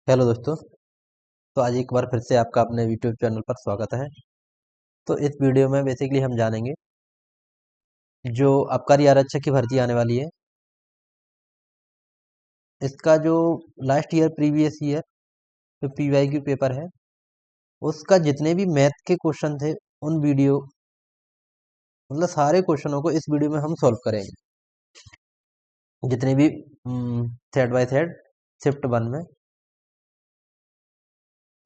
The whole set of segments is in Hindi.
हेलो दोस्तों। तो आज एक बार फिर से आपका अपने यूट्यूब चैनल पर स्वागत है। तो इस वीडियो में बेसिकली हम जानेंगे जो आबकारी आरक्षक की भर्ती आने वाली है, इसका जो लास्ट ईयर प्रीवियस ईयर जो पीवाईक्यू पेपर है, उसका जितने भी मैथ के क्वेश्चन थे उन वीडियो मतलब सारे क्वेश्चनों को इस वीडियो में हम सॉल्व करेंगे। जितने भी थ्रेड बाय थ्रेड शिफ्ट 1 में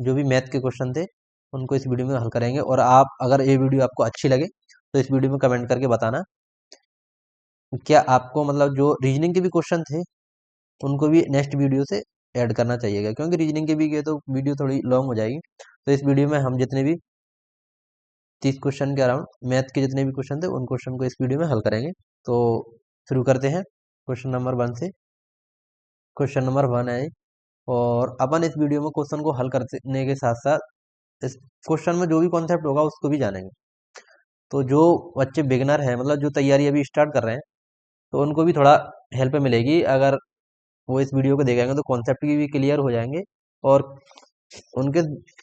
जो भी मैथ के क्वेश्चन थे उनको इस वीडियो में हल करेंगे। और आप अगर ये वीडियो आपको अच्छी लगे तो इस वीडियो में कमेंट करके बताना क्या आपको मतलब जो रीजनिंग के भी क्वेश्चन थे उनको भी नेक्स्ट वीडियो से ऐड करना चाहिएगा, क्योंकि रीजनिंग के भी ये तो वीडियो थोड़ी लॉन्ग हो जाएगी। तो इस वीडियो में हम जितने भी 30 क्वेश्चन के अराउंड मैथ के जितने भी क्वेश्चन थे उन क्वेश्चन को इस वीडियो में हल करेंगे। तो शुरू करते हैं क्वेश्चन नंबर 1 से। क्वेश्चन नंबर 1 है और अपन इस वीडियो में क्वेश्चन को हल करने के साथ साथ इस क्वेश्चन में जो भी कॉन्सेप्ट होगा उसको भी जानेंगे। तो जो बच्चे बिगनर हैं, मतलब जो तैयारी अभी स्टार्ट कर रहे हैं, तो उनको भी थोड़ा हेल्प मिलेगी अगर वो इस वीडियो को देखेंगे, तो कॉन्सेप्ट भी क्लियर हो जाएंगे। और उनके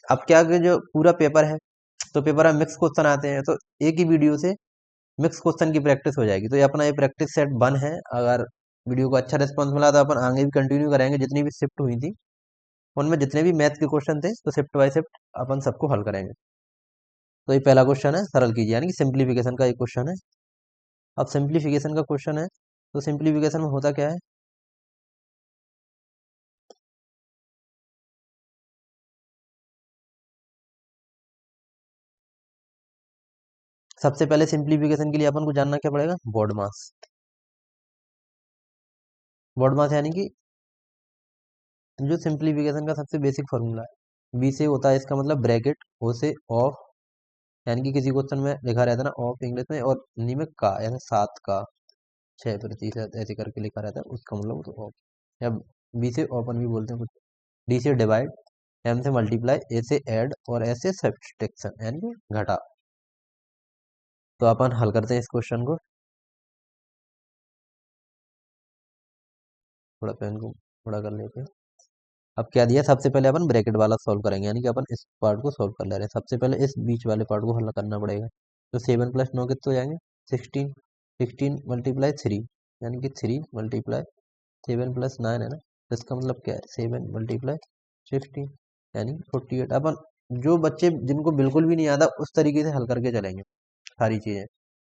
अब क्या कि जो पूरा पेपर है, तो पेपर में मिक्स क्वेश्चन आते हैं, तो एक ही वीडियो से मिक्स क्वेश्चन की प्रैक्टिस हो जाएगी। तो ये अपना ये प्रैक्टिस सेट 1 है। अगर वीडियो को अच्छा रिस्पॉन्स मिला तो अपन आगे भी कंटिन्यू करेंगे। जितनी भी शिफ्ट हुई थी उनमें जितने भी मैथ के क्वेश्चन थे तो शिफ्ट बाय शिफ्ट अपन सबको हल करेंगे। तो ये पहला क्वेश्चन है, सरल कीजिए, यानी कि सिंप्लीफिकेशन का एक क्वेश्चन है। अब सिंप्लीफिकेशन का क्वेश्चन है, तो सिंप्लीफिकेशन में होता क्या है, सबसे पहले सिंप्लीफिकेशन के लिए अपन को जानना क्या पड़ेगा, बॉड मास। बॉड मास यानी कि जो सिंप्लीफिकेशन का सबसे बेसिक फॉर्मूला है, बी से होता है इसका मतलब ब्रैकेट, ओ से ऑफ, यानी कि किसी क्वेश्चन में लिखा रहता है ना ऑफ इंग्लिश में, और हिंदी में का, ऐसे 7 का 6% ऐसे करके लिखा रहता है, उसका मतलब तो ऑफ। या बी से ओपन भी बोलते हैं कुछ। डी से डिवाइड, एम से मल्टीप्लाई, ए से ऐड और एस से सब्सट्रैक्शन यानी कि घटा। तो अपन हल करते हैं इस क्वेश्चन को। थोड़ा पेन को थोड़ा कर लेते हैं। अब क्या दिया, सबसे पहले अपन ब्रैकेट वाला सॉल्व करेंगे, यानी कि अपन इस पार्ट को सॉल्व कर ले रहे हैं। सबसे पहले इस बीच वाले पार्ट को हल करना पड़ेगा। तो 7 प्लस 9 कितने हो जाएंगे, 16। 16 मल्टीप्लाई 3 यानी कि 3 मल्टीप्लाई 7 प्लस 9 है ना, तो इसका मतलब क्या है, 7 मल्टीप्लाई 16 यानी 48। अपन जो बच्चे जिनको बिल्कुल भी नहीं आता उस तरीके से हल करके चलेंगे सारी चीज़ें।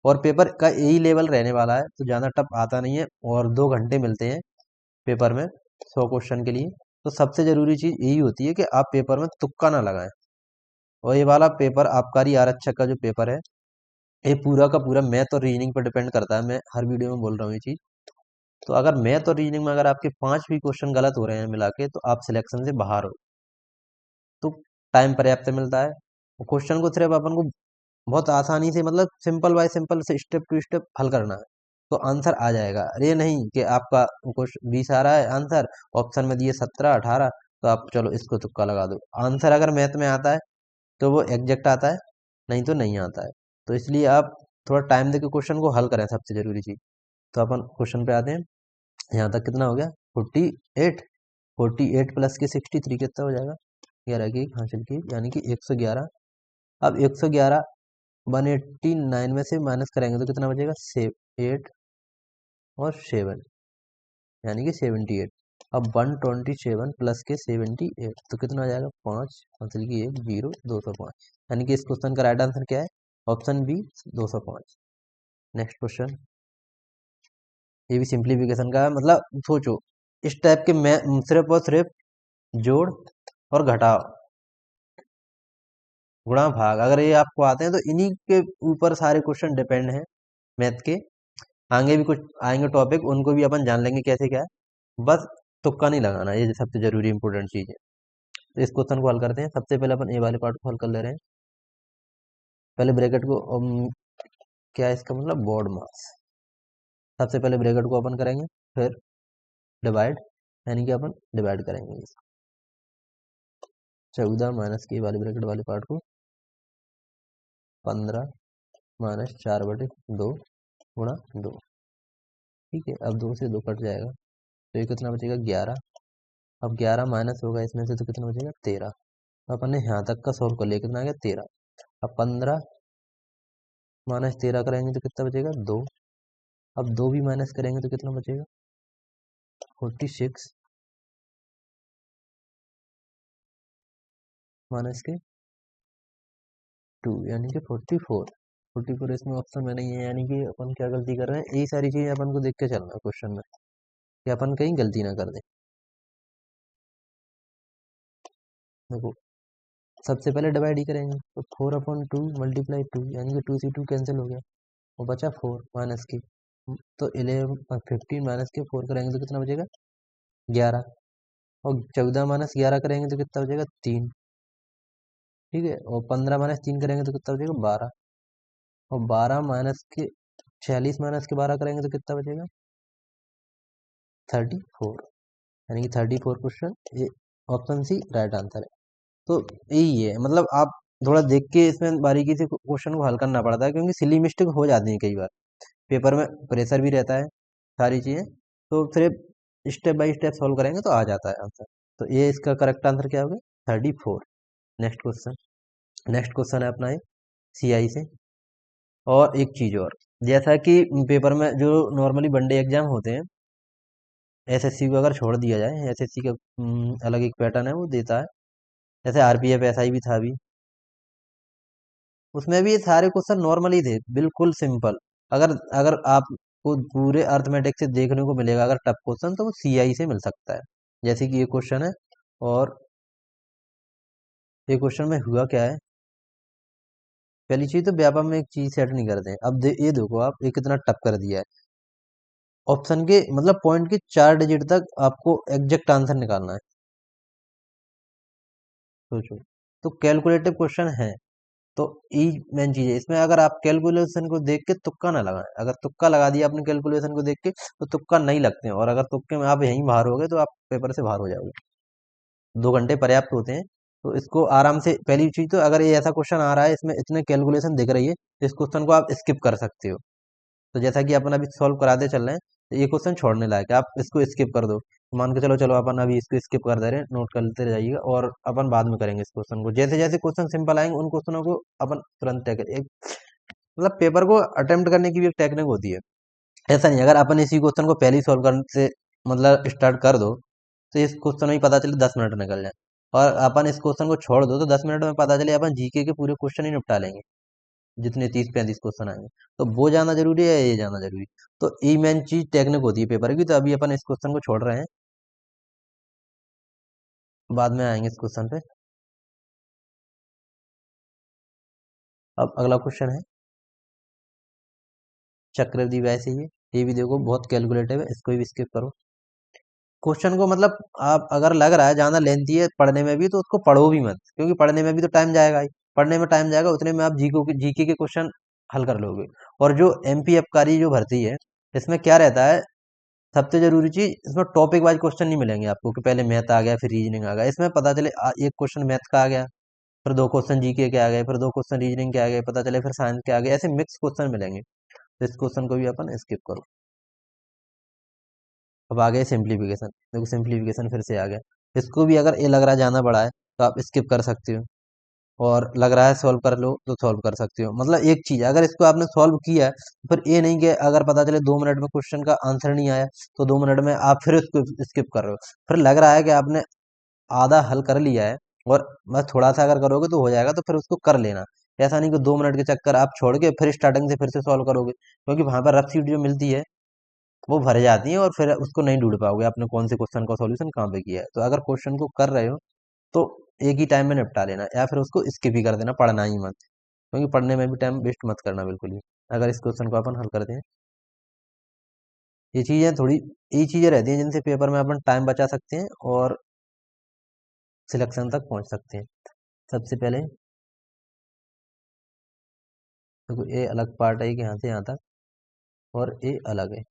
और पेपर का यही लेवल रहने वाला है, तो ज़्यादा टफ आता नहीं है। और 2 घंटे मिलते हैं पेपर में 100 क्वेश्चन के लिए। तो सबसे जरूरी चीज यही होती है कि आप पेपर में तुक्का ना लगाएं। और ये वाला पेपर आबकारी आरक्षक का जो पेपर है, ये पूरा का पूरा मैथ और रीजनिंग पर डिपेंड करता है। मैं हर वीडियो में बोल रहा हूँ ये चीज। तो अगर मैथ और रीजनिंग में अगर आपके 5 भी क्वेश्चन गलत हो रहे हैं मिला के, तो आप सिलेक्शन से बाहर हो। तो टाइम पर्याप्त मिलता है। क्वेश्चन को सिर्फ अपन को बहुत आसानी से, मतलब सिंपल बाय सिंपल से स्टेप टू स्टेप हल करना है, तो आंसर आ जाएगा। अरे नहीं कि आपका क्वेश्चन 20 आ रहा है आंसर, ऑप्शन में दिए 17 18, तो आप चलो इसको तुक्का लगा दो। आंसर अगर मैथ में आता है तो वो एग्जैक्ट आता है, नहीं तो नहीं आता है। तो इसलिए आप थोड़ा टाइम देकर क्वेश्चन को हल करें, सबसे जरूरी चीज। तो अपन क्वेश्चन पे आते हैं। यहाँ तक कितना हो गया, 48। 48 प्लस के 63 कितना हो जाएगा, 11 की हासिल की यानी कि 111। अब 111 189 में से माइनस करेंगे तो कितना बचेगा, 8 और 7 यानी कि 78। अब 127 प्लस के 78 तो कितना आ जाएगा, 5 हासिल की 1 0 205, यानी कि इस क्वेश्चन का राइट आंसर क्या है, ऑप्शन बी 205। नेक्स्ट क्वेश्चन, ये भी सिंप्लीफिकेशन का है। मतलब सोचो, इस टाइप के मैं सिर्फ और सिर्फ जोड़ और घटाव, गुणा भाग, अगर ये आपको आते हैं तो इन्हीं के ऊपर सारे क्वेश्चन डिपेंड हैं मैथ के। आगे भी कुछ आएंगे टॉपिक, उनको भी अपन जान लेंगे कैसे क्या है। बस तुक्का नहीं लगाना, ये सबसे जरूरी इंपॉर्टेंट चीज है। तो इस क्वेश्चन को हल करते हैं। सबसे पहले अपन ए वाले पार्ट को हल कर ले रहे हैं। पहले ब्रैकेट को क्या है इसका मतलब, बॉड मास। सबसे पहले ब्रैकेट को ओपन करेंगे, फिर डिवाइड, यानी कि अपन डिवाइड करेंगे 14 माइनस के वाले ब्रैकेट वाले पार्ट को 15 माइनस 4/2 गुणा 2। ठीक है, अब 2 से 2 कट जाएगा, तो ये कितना बचेगा, 11। अब 11 माइनस होगा इसमें से तो कितना बचेगा 13। अपन ने यहाँ तक का सॉल्व कर लिया, कितना आ गया 13। अब 15 माइनस 13 करेंगे तो कितना बचेगा 2। अब 2 भी माइनस करेंगे तो कितना बचेगा 46 माइनस के 2 यानी कि 44। 44 इसमें ऑप्शन में नहीं है, यानी कि अपन क्या गलती कर रहे हैं, यही सारी चीजें अपन को देख के चलना है क्वेश्चन में कि अपन कहीं गलती ना कर दे। देखो सबसे पहले डिवाइड ही करेंगे तो 4/2 मल्टीप्लाई 2 यानी कि 2 से 2 कैंसिल हो गया और बचा 4 माइनस के। तो 11 15 माइनस के 4 करेंगे तो कितना बचेगा 11। और 14 माइनस 11 करेंगे तो कितना बचेगा 3। ठीक है, और 15 माइनस 3 करेंगे तो कितना बचेगा 12। और 12 माइनस के 46 माइनस के 12 करेंगे तो कितना बचेगा 34। यानी कि 34 क्वेश्चन, ये ऑप्शन सी राइट आंसर है। तो यही है, मतलब आप थोड़ा देख के इसमें बारीकी से क्वेश्चन को हल करना पड़ता है, क्योंकि सिली मिस्टेक हो जाती है कई बार, पेपर में प्रेशर भी रहता है सारी चीज़ें। तो सिर्फ स्टेप बाय स्टेप सॉल्व करेंगे तो आ जाता है आंसर। तो ये इसका करेक्ट आंसर क्या होगा 34। Next question. नेक्स्ट क्वेश्चन है अपना CI से। और एक चीज़ और, जैसा कि पेपर में जो नॉर्मली वनडे एग्जाम होते हैं, SSC को अगर छोड़ दिया जाए, SSC का अलग एक पैटर्न है वो देता है। जैसे RPF SI भी था अभी, उसमें भी ये सारे क्वेश्चन नॉर्मल ही थे, बिल्कुल सिंपल। अगर अगर आपको पूरे अर्थमेटिक से देखने को मिलेगा अगर टफ क्वेश्चन, तो वो CI से मिल सकता है। जैसे कि ये क्वेश्चन है, और ये क्वेश्चन में हुआ क्या है, पहली चीज तो व्यापक में एक चीज सेट नहीं करते हैं। अब ये देखो आप, ये कितना टफ कर दिया है। ऑप्शन के मतलब पॉइंट के 4 डिजिट तक आपको एग्जैक्ट आंसर निकालना है। सोचो, तो कैलकुलेटिव क्वेश्चन है। तो ई मेन चीज है इसमें, अगर आप कैलकुलेशन को देख के तुक्का ना लगाएं। अगर तुक्का लगा दिया आपने कैलकुलेशन को देख के, तो तुक्का नहीं लगते हैं, और अगर तुक्के में आप यहीं बाहर हो गए तो आप पेपर से बाहर हो जाओगे। 2 घंटे पर्याप्त होते हैं। तो इसको आराम से, पहली चीज तो अगर ये ऐसा क्वेश्चन आ रहा है इसमें इतने कैलकुलेशन दिख रही है, तो इस क्वेश्चन को आप स्किप कर सकते हो। तो जैसा कि अपन अभी सॉल्व कराते चल रहे हैं, तो ये क्वेश्चन छोड़ने लायक है, आप इसको स्किप कर दो। मान के चलो, चलो अपन अभी इसको स्किप कर दे रहे हैं, नोट करते रह जाइएगा, और अपन बाद में करेंगे इस क्वेश्चन को। जैसे जैसे क्वेश्चन सिंपल आएंगे उन क्वेश्चनों को अपन तुरंत एक मतलब पेपर को अटेम्प्ट करने की भी एक टेक्निक होती है। ऐसा नहीं, अगर अपन इसी क्वेश्चन को पहले ही सॉल्व करने से मतलब स्टार्ट कर दो, तो इस क्वेश्चन में ही पता चले 10 मिनट निकल जाए। और अपन इस क्वेश्चन को छोड़ दो तो 10 मिनट में पता चले अपन जीके के पूरे क्वेश्चन ही निपटा लेंगे, जितने 30-35 क्वेश्चन आएंगे। तो वो जाना जरूरी है, ये जाना जरूरी। तो ये मेन चीज टेक्निक होती है पेपर की। तो अभी अपन इस क्वेश्चन को छोड़ रहे हैं, बाद में आएंगे इस क्वेश्चन पे। अब अगला क्वेश्चन है चक्रवृद्धि वैसे ही है। ये भी देखो बहुत कैलकुलेटिव है, इसको भी स्किप करो। क्वेश्चन को मतलब आप अगर लग रहा है ज्यादा लेंथी है पढ़ने में भी, तो उसको पढ़ो भी मत, क्योंकि पढ़ने में भी तो टाइम जाएगा ही। पढ़ने में टाइम जाएगा, उतने में आप जीके के क्वेश्चन हल कर लोगे। और जो MP अपकारी जो भर्ती है, इसमें क्या रहता है, सबसे जरूरी चीज इसमें टॉपिक वाइज क्वेश्चन नहीं मिलेंगे आपको कि पहले मैथ आ गया फिर रीजनिंग आ गया। इसमें पता चले एक क्वेश्चन मैथ का आ गया, फिर 2 क्वेश्चन जीके के आ गए, फिर 2 क्वेश्चन रीजनिंग के आ गए, पता चले फिर साइंस के आ गए, ऐसे मिक्स क्वेश्चन मिलेंगे। तो इस क्वेश्चन को भी अपन स्किप करो। अब आ गए सिंप्लीफिकेशन। देखो सिंप्लीफिकेशन फिर से आ गया। इसको भी अगर ये लग रहा है जाना बड़ा है तो आप स्किप कर सकते हो, और लग रहा है सॉल्व कर लो तो सॉल्व कर सकते हो। मतलब एक चीज, अगर इसको आपने सॉल्व किया है, तो फिर ये नहीं कि अगर पता चले 2 मिनट में क्वेश्चन का आंसर नहीं आया, तो 2 मिनट में आप फिर उसको स्किप कर रहे हो। फिर लग रहा है कि आपने आधा हल कर लिया है, और बस थोड़ा सा अगर करोगे तो हो जाएगा, तो फिर उसको कर लेना। ऐसा नहीं कि 2 मिनट के चक्कर आप छोड़ के फिर स्टार्टिंग से फिर से सॉल्व करोगे, क्योंकि वहां पर रफ शीट जो मिलती है वो भर जाती है, और फिर उसको नहीं ढूंढ पाओगे आपने कौन से क्वेश्चन का सॉल्यूशन कहाँ पे किया है। तो अगर क्वेश्चन को कर रहे हो तो एक ही टाइम में निपटा लेना, या फिर उसको स्किप ही कर देना, पढ़ना ही मत, क्योंकि पढ़ने में भी टाइम वेस्ट मत करना बिल्कुल भी। अगर इस क्वेश्चन को अपन हल करते हैं, ये चीजें थोड़ी, ये चीजें रहती हैं जिनसे पेपर में अपन टाइम बचा सकते हैं और सिलेक्शन तक पहुंच सकते हैं। सबसे पहले देखो, ये अलग पार्ट है कि यहाँ से यहाँ तक, और ये अलग है।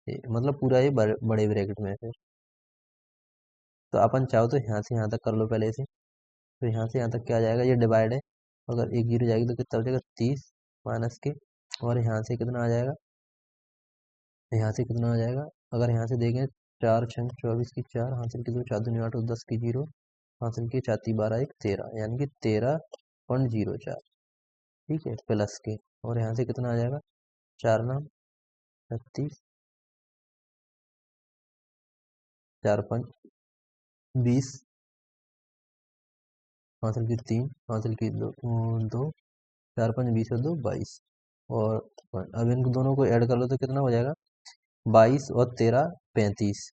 मतलब पूरा ये बड़े ब्रैकेट में है फिर। तो अपन चाहो तो यहाँ से यहाँ तक कर लो पहले से। तो यहाँ से यहाँ तक क्या आ जाएगा, ये डिवाइड है, अगर एक जीरो जाएगी तो कितना हो जाएगा 30 माइनस के, और यहाँ से कितना आ जाएगा, यहाँ से कितना आ जाएगा अगर यहाँ से देखें, 4×6 = 24 की 4, हासिल की 2, 4×2 = 8 और 10 की 0, हासिल की 4×3 = 12, 1 13, यानी कि 13.04। ठीक है, प्लस के, और यहाँ से कितना आ जाएगा, 4×9 = 36, 4×5 = 20, हासिल की 3, हासिल की 2, 4×5 = 20 और 2 = 22। और अब इन दोनों को ऐड कर लो तो कितना हो जाएगा, 22 और 13 35,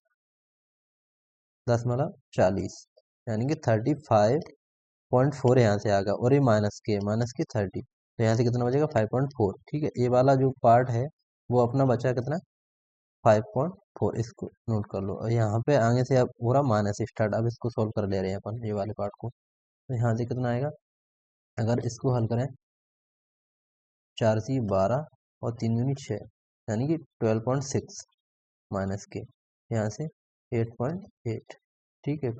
10 मतलब 40, यानी कि 35.4 यहाँ से आ गया। और ये माइनस के 30, तो यहाँ से कितना बचेगा, 5.4। ठीक है, ये वाला जो पार्ट है वो अपना बचा कितना, 5.4। इसको नोट कर लो। और यहाँ पे आगे से अब पूरा माइनस स्टार्ट, अब इसको सोल्व कर ले रहे हैं अपन ये वाले पार्ट को। तो यहाँ से कितना आएगा, अगर इसको हल करें, 4×4 = 12 और 3×6 यानी कि 12.6, माइनस के यहाँ से 8.8। ठीक है,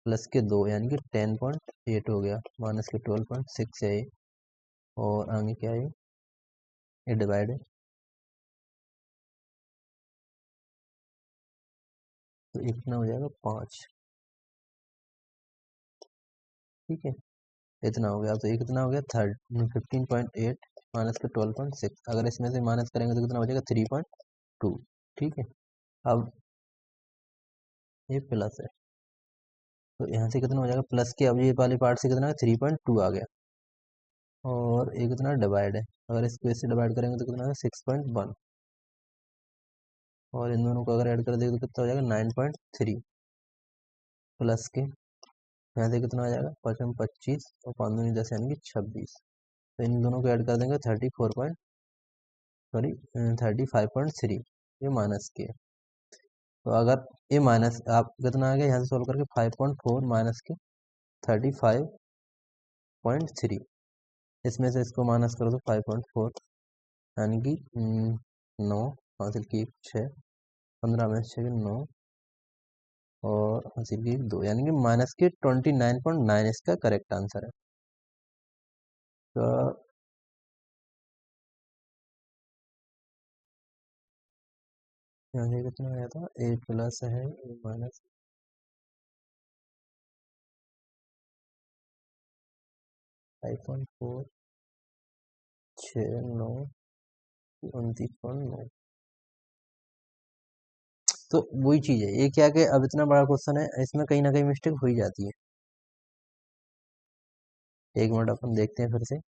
प्लस के 2 यानी कि 10.8 हो गया, माइनस के 12.6 है ये। और आगे क्या है, ये डिवाइड है, तो ये कितना हो जाएगा, 5। ठीक है, इतना हो गया। तो ये कितना हो गया, 15.8 माइनस के 12.6। अगर इसमें से माइनस करेंगे तो कितना हो जाएगा, 3.2। ठीक है, अब ये प्लस है, तो यहाँ से कितना हो जाएगा, प्लस के, अब ये वाले पार्ट से कितना, 3.2 आ गया। और ये कितना डिवाइड है, अगर इसको इससे डिवाइड करेंगे तो कितना है, 6.1। और इन दोनों को अगर ऐड कर देंगे तो कितना हो जाएगा, 9.3। प्लस के यहाँ से कितना आ जाएगा, 5×5 = 25 और 5×2 = 10 यानी कि 26। तो इन दोनों को ऐड कर देंगे, 35.3। ये माइनस के है। तो अगर ये माइनस, आप कितना आ गया यहाँ से सोल्व करके, 5.4 माइनस के 35.3, इसमें से इसको माइनस कर दो, 5.4 यानी कि 9, हासिल की 6, 15 में 6 9, और हासिल की 2, यानी कि माइनस के 29.9 इसका करेक्ट आंसर है। तो यहाँ से कितना आया था, ए प्लस है, ए माइनस 5.4, 6 9, 29.9। तो वही चीज है, ये क्या कि अब इतना बड़ा क्वेश्चन है, इसमें कहीं ना कहीं मिस्टेक हो ही जाती है। एक मिनट अपन देखते हैं फिर से।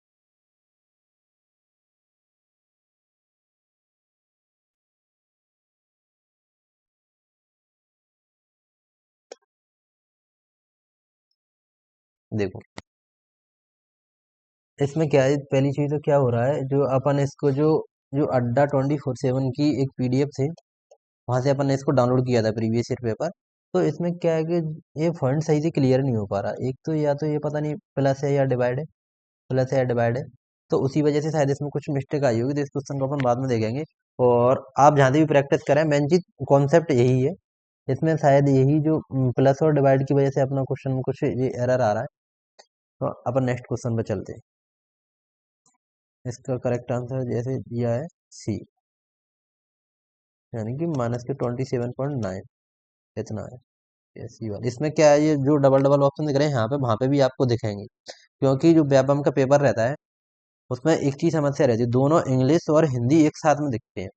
देखो, इसमें क्या है, पहली चीज तो क्या हो रहा है, जो अपन इसको जो जो अड्डा 24/7 की एक पीडीएफ थी, वहां से अपन ने इसको डाउनलोड किया था, प्रीवियस ईयर पेपर। तो इसमें क्या है कि ये फंड सही से क्लियर नहीं हो पा रहा। एक तो या तो ये पता नहीं प्लस है या डिवाइड है, प्लस है या डिवाइड है, तो उसी वजह से शायद इसमें कुछ मिस्टेक आई होगी। तो इस क्वेश्चन को अपन बाद में देखेंगे। और आप जहाँ से भी प्रैक्टिस करें, मेन चीज कॉन्सेप्ट यही है। इसमें शायद यही जो प्लस और डिवाइड की वजह से अपना क्वेश्चन में कुछ ये एरर आ रहा है। तो अपन नेक्स्ट क्वेश्चन पे चलते हैं। इसका करेक्ट आंसर जैसे दिया है, सी, यानी कि माइनस के 27.9 इतना है। ये सी वाला, इसमें क्या है, ये जो डबल डबल ऑप्शन दिख रहे हैं यहाँ पे, वहां पे भी आपको दिखेंगे। क्योंकि जो व्यापम का पेपर रहता है, उसमें एक चीज समस्या रहती है, दोनों इंग्लिश और हिंदी एक साथ में दिखते हैं,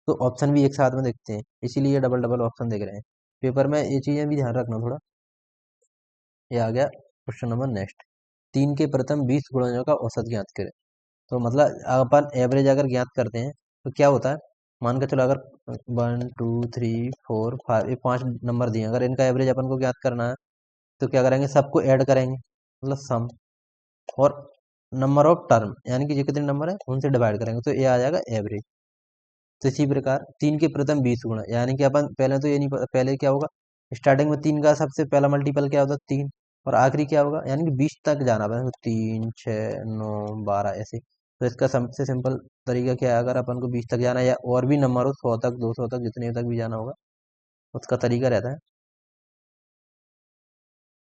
तो ऑप्शन भी एक साथ में दिखते हैं, इसीलिए डबल डबल ऑप्शन दिख रहे हैं पेपर में। ये चीजें भी ध्यान रखना थोड़ा। ये आ गया क्वेश्चन नंबर नेक्स्ट। 3 के प्रथम 20 गुणनों का औसत ज्ञात करें। तो मतलब अपन एवरेज अगर ज्ञात करते हैं तो क्या होता है, मान के चलो, अगर 1 2 3 4 5, ये 5 नंबर दिए, अगर इनका एवरेज अपन को ज्ञात करना है तो क्या करेंगे, सबको ऐड करेंगे, मतलब सम, और नंबर ऑफ टर्म यानी कि जो कितने नंबर है उनसे डिवाइड करेंगे, तो ये आ जाएगा एवरेज। तो इसी प्रकार 3 के प्रथम 20 गुणा, यानी कि अपन पहले तो ये नहीं पता, पहले क्या होगा, स्टार्टिंग में 3 का सबसे पहला मल्टीपल क्या होता है, 3, और आखिरी क्या होगा, यानी कि 20 तक जाना है, तो 3 6 9 12 ऐसे। तो इसका सबसे सिंपल तरीका क्या है, अगर अपन को 20 तक जाना है, या और भी नंबर हो, 100 तक 200 तक, जितने तक भी जाना होगा, उसका तरीका रहता है,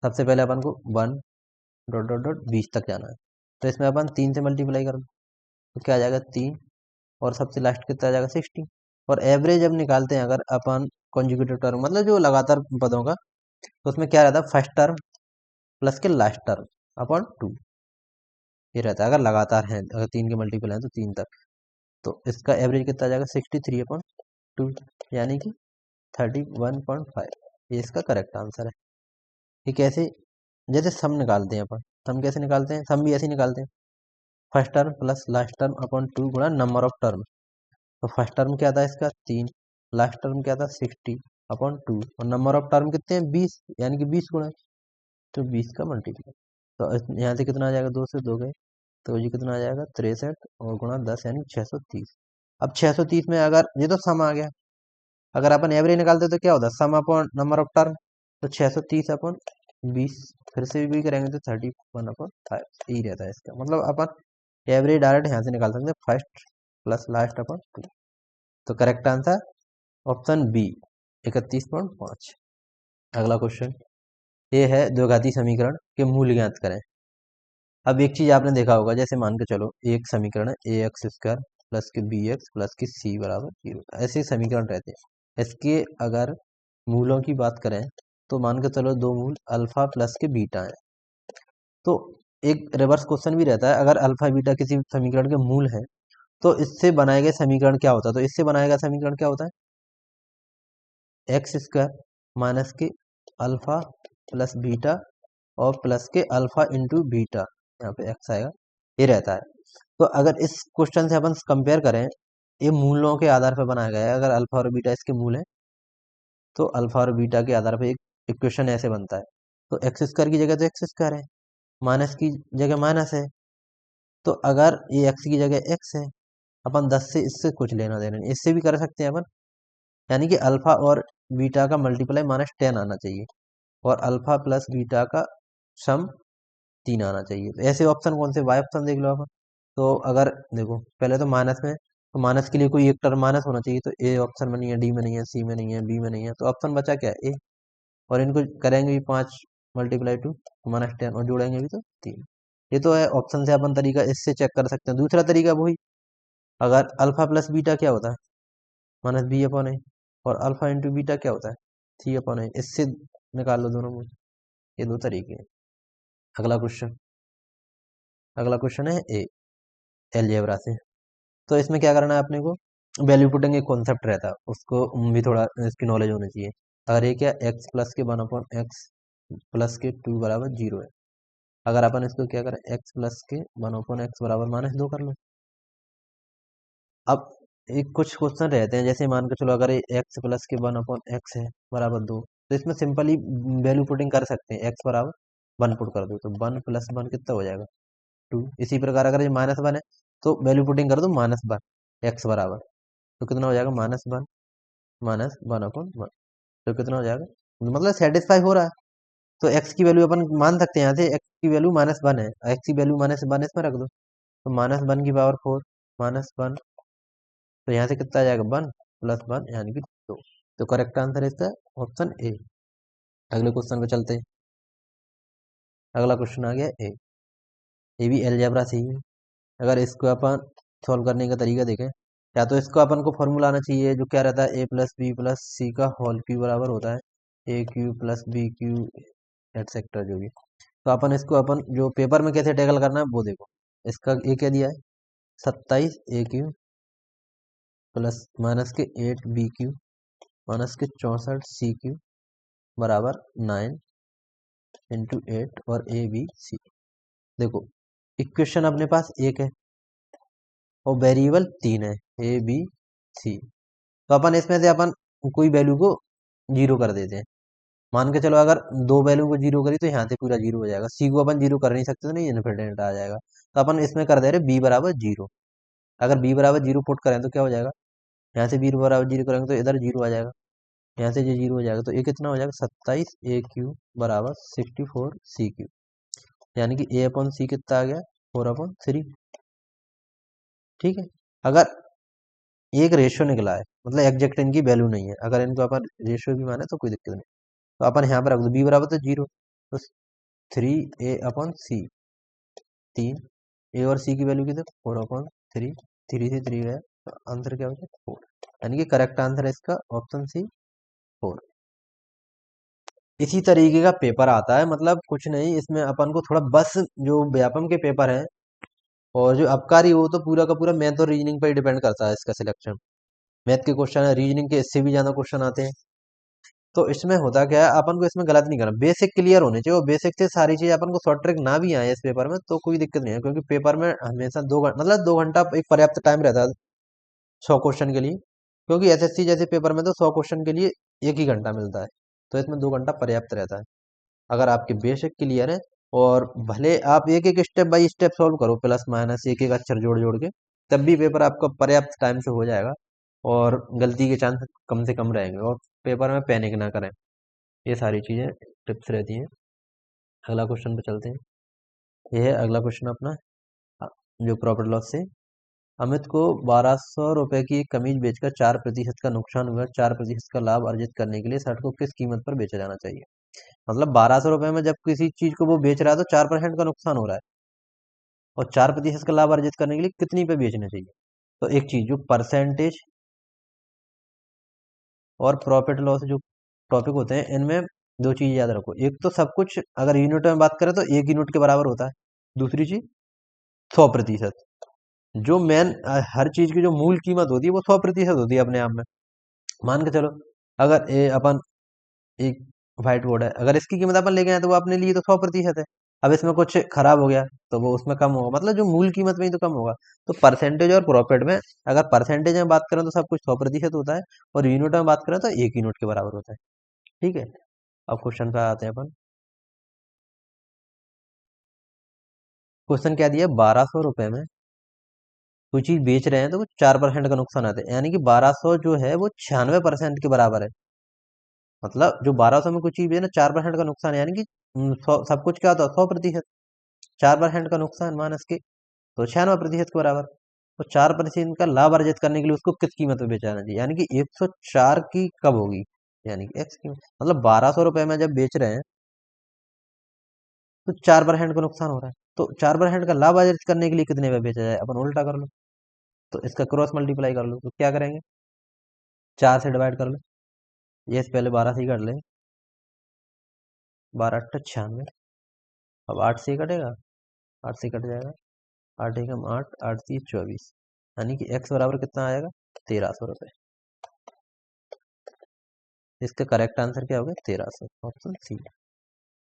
सबसे पहले अपन को 1 डॉट डॉट डॉट 20 तक जाना है, तो इसमें अपन 3 से मल्टीप्लाई कर दो, तो क्या आ जाएगा, 3, और सबसे लास्ट कितना आ जाएगा, 60। और एवरेज जब निकालते हैं अगर अपन कॉन्जुगेटिव टर्म मतलब जो लगातार पदों का, तो उसमें क्या रहता है, फर्स्ट टर्म प्लस के लास्ट टर्म अपॉन 2, ये रहता है अगर लगातार है, अगर 3 के मल्टीपल हैं तो 3 तक। तो इसका एवरेज कितना आ जाएगा, 63/2, यानी कि 31.5। ये इसका करेक्ट आंसर है। ये कैसे, जैसे सम निकालते हैं अपन, सम कैसे निकालते हैं, सम भी ऐसे ही निकालते हैं, first term plus last term upon 2 गुणा नंबर ऑफ टर्म। तो फर्स्ट टर्म क्या था इसका 3, लास्ट टर्म क्या था 60/2, और नंबर ऑफ टर्म कितने हैं 20, यानी कि 20 गुणा, तो 20 का मल्टीप्लाई। तो यहाँ से कितना आ जाएगा, 2 से 2 गए, तो ये कितना आ जाएगा 63 और गुणा 10 यानी 630। अब 630 में अगर ये तो सम आ गया, अगर अपन एवरेज निकालते तो क्या होता है, सम अपॉन नंबर ऑफ टर्म, तो 630/20, फिर से भी करेंगे तो 31/5 यही रहता है इसका मतलब। अपन एवरेज डायरेक्ट यहाँ से निकाल सकते हैं, फर्स्ट प्लस लास्ट अपॉन 2। तो करेक्ट आंसर ऑप्शन बी 31.5। अगला क्वेश्चन ये है, द्विघाती समीकरण के मूल ज्ञात करें। अब एक चीज आपने देखा होगा, जैसे मान के चलो एक समीकरण है ax² प्लस के bx प्लस के c बराबर 0, ऐसे समीकरण रहते हैं। इसके अगर मूलों की बात करें तो मान के चलो दो मूल अल्फा प्लस के बीटा है। तो एक रिवर्स क्वेश्चन भी रहता है, अगर अल्फा बीटा किसी समीकरण के मूल है तो इससे बनाए गए समीकरण क्या होता है, तो इससे बनाया गया समीकरण क्या होता है, x² माइनस के अल्फा प्लस बीटा और प्लस के अल्फा इंटू बीटा, यहाँ पे x आएगा, ये रहता है। तो अगर इस क्वेश्चन से अपन कंपेयर करें, ये मूलों के आधार पर बनाया गया है, अगर अल्फा और बीटा इसके मूल है तो अल्फा और बीटा के आधार पर एक इक्वेशन ऐसे बनता है। तो x² की जगह तो x² है, माइनस की जगह माइनस है, तो अगर ये x की जगह x है, अपन 10 से इससे कुछ लेना देना नहीं, इससे भी कर सकते हैं अपन, यानी कि अल्फा और बीटा का मल्टीप्लाई -10 आना चाहिए और अल्फा प्लस बीटा का सम 3 आना चाहिए। तो ऐसे ऑप्शन कौन से, वाई ऑप्शन देख लो आप। तो अगर देखो पहले तो माइनस में, तो माइनस के लिए कोई एक टर्म माइनस होना चाहिए, तो ए ऑप्शन में नहीं है, डी में नहीं है, सी में नहीं है, बी में नहीं है, तो ऑप्शन बचा क्या है, ए। और इनको करेंगे भी 5 × 2 -10 और जोड़ेंगे भी तो 3। ये तो है ऑप्शन से अपन तरीका, इससे चेक कर सकते हैं। दूसरा तरीका वही, अगर अल्फा प्लस बीटा क्या होता है, -b/a, और अल्फा इंटू बीटा क्या होता है, c/a, इससे निकाल लो दोनों में। ये दो तरीके हैं। अगला क्वेश्चन, अगला क्वेश्चन है ए अलजेब्रा से। तो इसमें क्या करना है अपने को, वैल्यू पुटिंग एक कॉन्सेप्ट रहता है, उसको भी थोड़ा इसकी नॉलेज होनी चाहिए। अगर ये क्या x प्लस के 1/x प्लस के 2 बराबर 0 है, अगर अपन इसको क्या करें, x प्लस के 1/x बराबर -2 कर लो। अब एक कुछ क्वेश्चन रहते हैं, जैसे मान के चलो अगर ये x प्लस के 1/x है बराबर 2, तो इसमें सिंपली वैल्यू पुटिंग कर सकते हैं, x बराबर 1 पुट कर दो तो 1 + 1 कितना हो जाएगा 2। इसी प्रकार अगर ये -1 है तो वैल्यू पुटिंग कर दो -1 x बराबर, तो कितना हो जाएगा -1 -1/1, तो कितना हो जाएगा, मतलब सेटिस्फाई हो रहा है। तो x की वैल्यू अपन मान सकते हैं, यहाँ से x की वैल्यू -1 है, x की वैल्यू -1 इसमें रख दो, तो -1⁴ -1, तो यहाँ से कितना आ जाएगा 1 + 1 यानी कि 2। तो करेक्ट आंसर है इसका ऑप्शन ए। अगले क्वेश्चन पे चलते हैं। अगला क्वेश्चन आ गया ए, ये भी अलजेब्रा से ही है। अगर इसको अपन सॉल्व करने का तरीका देखें, या तो इसको अपन को फॉर्मूला आना चाहिए जो क्या रहता है, a + b + c का होल क्यू बराबर होता है aq + bq एटसेट्रा जो भी। तो अपन इसको अपन जो पेपर में कैसे टैकल करना है वो देखो। इसका ए क्या दिया है 27 aq प्लस माइनस के 8 bq माइनस के 64 cq बराबर 9 × 8 और ए बी सी। देखो इक्वेशन अपने पास एक है और वेरिएबल 3 है, ए बी सी। तो अपन इसमें से अपन कोई वैल्यू को 0 कर देते हैं। मान के चलो अगर दो वैल्यू को 0 करी तो यहाँ से पूरा 0 हो जाएगा, सी को अपन 0 कर नहीं सकते तो नहीं इनफिनिट आ जाएगा। तो अपन इसमें कर दे रहे बी बराबर 0। अगर बी बराबर 0 पुट करें तो क्या हो जाएगा, यहाँ से बी बराबर 0 करेंगे तो इधर 0 आ जाएगा, यहाँ से ये 0 हो जाएगा, तो ये कितना हो जाएगा 27 AQ बराबर 64 CQ, यानी कि A/C कितना आ गया 4/3। ठीक है, अगर एक रेशियो निकला है मतलब एग्जैक्ट इनकी वैल्यू नहीं है, अगर इनको अपन रेशियो भी माने तो कोई दिक्कत नहीं। तो अपन यहाँ पर रख दो बी बराबर तो 0, तो 3A/C, 3 ए और सी की वैल्यू कितने 4/3, 3 से 3 गया तो आंसर क्या हो जाए 4, यानी कि करेक्ट आंसर है इसका ऑप्शन सी 4। इसी तरीके का पेपर आता है, मतलब कुछ नहीं इसमें अपन को थोड़ा बस, जो व्यापम के पेपर है और जो अबकारी, वो तो पूरा का पूरा मैथ और रीजनिंग पर ही डिपेंड करता है इसका सिलेक्शन। मैथ के क्वेश्चन है, रीजनिंग के इससे भी ज्यादा क्वेश्चन आते हैं। तो इसमें होता क्या है, अपन को इसमें गलत नहीं करना, बेसिक क्लियर होने चाहिए, और बेसिक से सारी चीज अपन को शॉर्ट ट्रिक ना भी आए इस पेपर में तो कोई दिक्कत नहीं है, क्योंकि पेपर में हमेशा 2 घंटा, मतलब 2 घंटा एक पर्याप्त टाइम रहता है 100 क्वेश्चन के लिए। क्योंकि एसएससी जैसे पेपर में तो 100 क्वेश्चन के लिए 1 ही घंटा मिलता है, तो इसमें 2 घंटा पर्याप्त रहता है। अगर आपके बेसिक क्लियर है, और भले आप एक एक स्टेप बाय स्टेप सॉल्व करो, प्लस माइनस एक एक अक्षर जोड़ जोड़ के, तब भी पेपर आपका पर्याप्त टाइम से हो जाएगा, और गलती के चांस कम से कम रहेंगे, और पेपर में पैनिक ना करें। ये सारी चीज़ें टिप्स रहती हैं। अगला क्वेश्चन पे चलते हैं। ये है अगला क्वेश्चन अपना, अ, जो प्रॉफिट लॉस से, अमित को 1200 रुपए की एक कमीज बेचकर 4% का नुकसान हुआ, 4% का लाभ अर्जित करने के लिए शर्ट को किस कीमत पर बेचा जाना चाहिए। मतलब 1200 रुपए में जब किसी चीज को वो बेच रहा है तो 4% का नुकसान हो रहा है, और 4% का लाभ अर्जित करने के लिए कितनी पे बेचना चाहिए। तो एक चीज, जो परसेंटेज और प्रॉफिट लॉस जो टॉपिक होते हैं, इनमें दो चीज याद रखो। एक तो सब कुछ अगर यूनिट में बात करें तो 1 यूनिट के बराबर होता है। दूसरी चीज 100%। जो मेन हर चीज की जो मूल कीमत होती है वो 100% होती है अपने आप में। मान के चलो, अगर अपन एक व्हाइट बोर्ड है, अगर इसकी कीमत अपन लेके आए तो वो अपने लिए तो 100% है। अब इसमें कुछ खराब हो गया तो वो उसमें कम होगा, मतलब जो मूल कीमत में ही तो कम होगा। तो परसेंटेज और प्रॉफिट में, अगर परसेंटेज में बात करें तो सब कुछ 100% होता है, और यूनिट में बात करें तो 1 यूनिट के बराबर होता है। ठीक है, अब क्वेश्चन पे आते हैं अपन। क्वेश्चन क्या दिया, 1200 रुपए में कोई चीज बेच रहे हैं तो वो 4% का नुकसान आता है, यानी कि 1200 जो है वो 96% के बराबर है। मतलब जो 1200 में कोई चीज बेच ना, 4% का नुकसान है, यानी कि सब कुछ क्या होता है 100%। 4% का नुकसान माइनस के, तो 96% के बराबर। तो 4% का लाभ अर्जित करने के लिए उसको किस कीमत पे बेचा जाना चाहिए, यानी कि 104 की कब होगी, यानी कि एक्स कीमत। मतलब 1200 रुपए में जब बेच रहे हैं तो 4% का नुकसान हो रहा है, तो 4% का लाभ अर्जित करने के लिए कितने पे बेचा जाए, अपन उल्टा कर लो। तो इसका क्रॉस मल्टीप्लाई कर लो, तो क्या करेंगे, 4 से डिवाइड कर लो। ये से पहले 12 से ही कर ले, 12 8 96। अब 8 से ही कटेगा, 8 से ही कट जाएगा, 8 एकम 8, 8 3 24, यानी कि एक्स बराबर कितना आएगा, 1300 रुपये। इसका करेक्ट आंसर क्या होगा, 1300, ऑप्शन सी।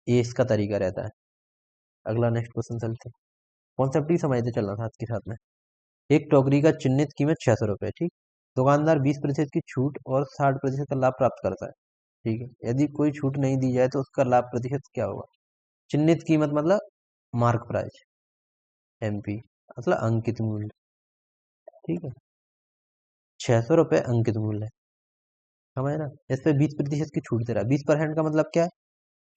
ये इसका तरीका रहता है। अगला नेक्स्ट क्वेश्चन चलते हैं। कॉन्सेप्ट ही समझते चलना साथ के साथ में। एक टोकरी का चिन्हित कीमत 600 रुपये, ठीक। दुकानदार 20% की छूट और 60% का लाभ प्राप्त करता है, ठीक है। यदि कोई छूट नहीं दी जाए तो उसका लाभ प्रतिशत क्या होगा। चिन्हित कीमत मतलब मार्क प्राइस, एमपी, मतलब अंकित मूल्य, ठीक है। 600 रुपये अंकित मूल्य, समझ ना। इस पे 20% की छूट दे रहा है। 20% का मतलब क्या है,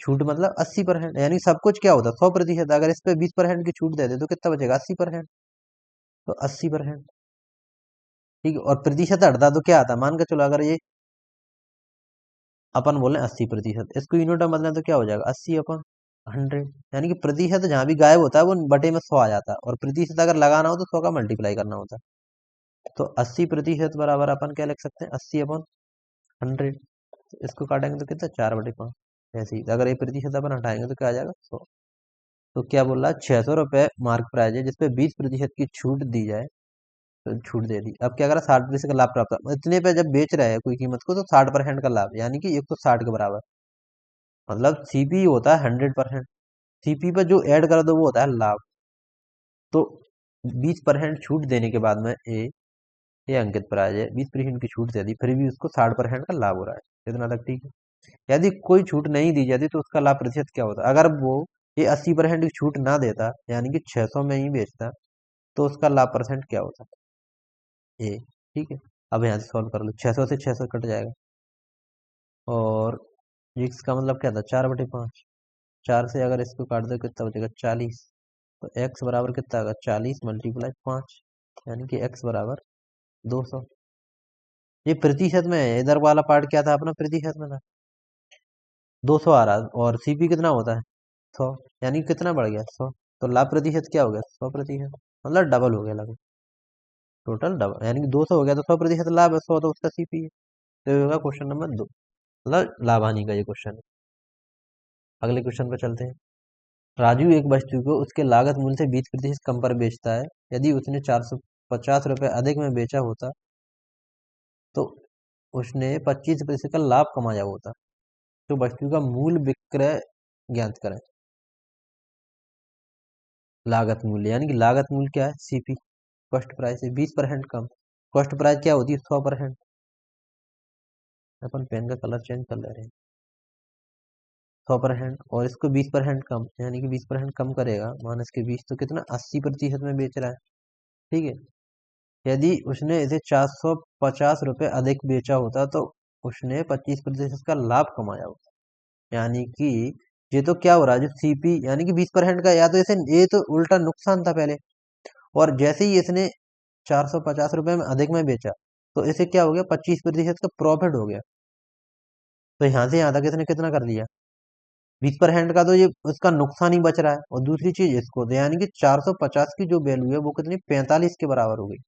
छूट मतलब 80%, यानी सब कुछ क्या होता है 100%। अगर इस पे 20% की छूट दे दे तो कितना बचेगा, 80%। तो 80%, ठीक है। और प्रतिशत हटता तो क्या आता, मान के चलो अगर ये अपन बोले 80%, इसको यूनिट में बदलें तो क्या हो जाएगा, 80/100। यानी कि प्रतिशत जहां भी गायब होता है वो बटे में 100 आ जाता है, और प्रतिशत अगर लगाना हो तो 100 का मल्टीप्लाई करना होता है। तो 80% बराबर अपन क्या लिख सकते हैं, 80/100। इसको काटेंगे तो कितना, 4/5। ऐसे ही अगर ये प्रतिशत अपन हटाएंगे तो क्या आ जाएगा, 100। तो क्या बोल रहा है, 600 रुपये मार्क प्राइस है जिसपे 20% की छूट दी जाए, तो छूट दे दी। अब क्या करा, 60% का लाभ प्राप्त हुआ। इतने पे जब बेच रहे हैं कोई कीमत को तो 60% का लाभ, यानी कि 160 के बराबर। मतलब सीपी होता है 100%, सीपी पे जो ऐड कर दो वो होता है लाभ। तो 20% छूट देने के बाद में ये अंकित प्राइस है, 20% की छूट दे दी, फिर भी उसको 60% का लाभ हो रहा है, इतना तक ठीक है। यदि कोई छूट नहीं दी जाती तो उसका लाभ प्रतिशत क्या होता, अगर वो ये 80% की छूट ना देता, यानी कि 600 में ही बेचता, तो उसका लाभ परसेंट क्या होता, ए, ठीक है। अब यहाँ से सॉल्व कर लो, 600 से 600 कट जाएगा, और इसका मतलब क्या था, 4/5। 4 से अगर इसको काट दो कितना बचेगा, 40। तो एक्स बराबर कितना होगा, 40 × 5, यानी कि एक्स बराबर 200। ये प्रतिशत में है, इधर वाला पार्ट क्या था अपना, प्रतिशत में था। 200 आ रहा है, और सीपी कितना होता है, 100, यानी कितना बढ़ गया, 100। तो लाभ प्रतिशत क्या हो गया, 100%, मतलब डबल हो गया लगभग। टोटल डबल, यानी कि 200 हो गया तो 100% लाभ है, 100 तो उसका सीपी है। तो ये होगा क्वेश्चन नंबर 2, मतलब लाभ हानि का ये क्वेश्चन है। अगले क्वेश्चन पर चलते हैं। राजू एक वस्तु को उसके लागत मूल्य से 20% कम पर बेचता है। यदि उसने 450 रुपये अधिक में बेचा होता तो उसने 25% का लाभ कमाया होता। तो वस्तु का मूल विक्रय ज्ञात करें। लागत मूल्य, यानी कि लागत मूल्य क्या है, सीपी, कॉस्ट प्राइस है 20% कम। कॉस्ट प्राइस क्या होती है, 100%। अपन पेन का कलर चेंज कर ले रहे हैं। 100% और इसको 20% कम, यानी कि 20% कम करेगा, माइनस के 20 तो कितना, 80% में बेच रहा है। ठीक है, यदि उसने इसे 450 रुपये अधिक बेचा होता तो उसने 25% का लाभ कमाया होता। यानी कि ये तो क्या हो रहा है, जो सीपी यानी कि 20% का, या तो इसे ये तो उल्टा नुकसान था पहले, और जैसे ही इसने 450 रुपये में अधिक में बेचा तो इसे क्या हो गया, 25% का प्रॉफिट हो गया। तो यहाँ से यहाँ तक इसने कितना कर दिया, 20% का, तो ये उसका नुकसान ही बच रहा है। और दूसरी चीज इसको तो यानी कि 450 की जो वैल्यू है वो कितनी, 45 के बराबर हो गई।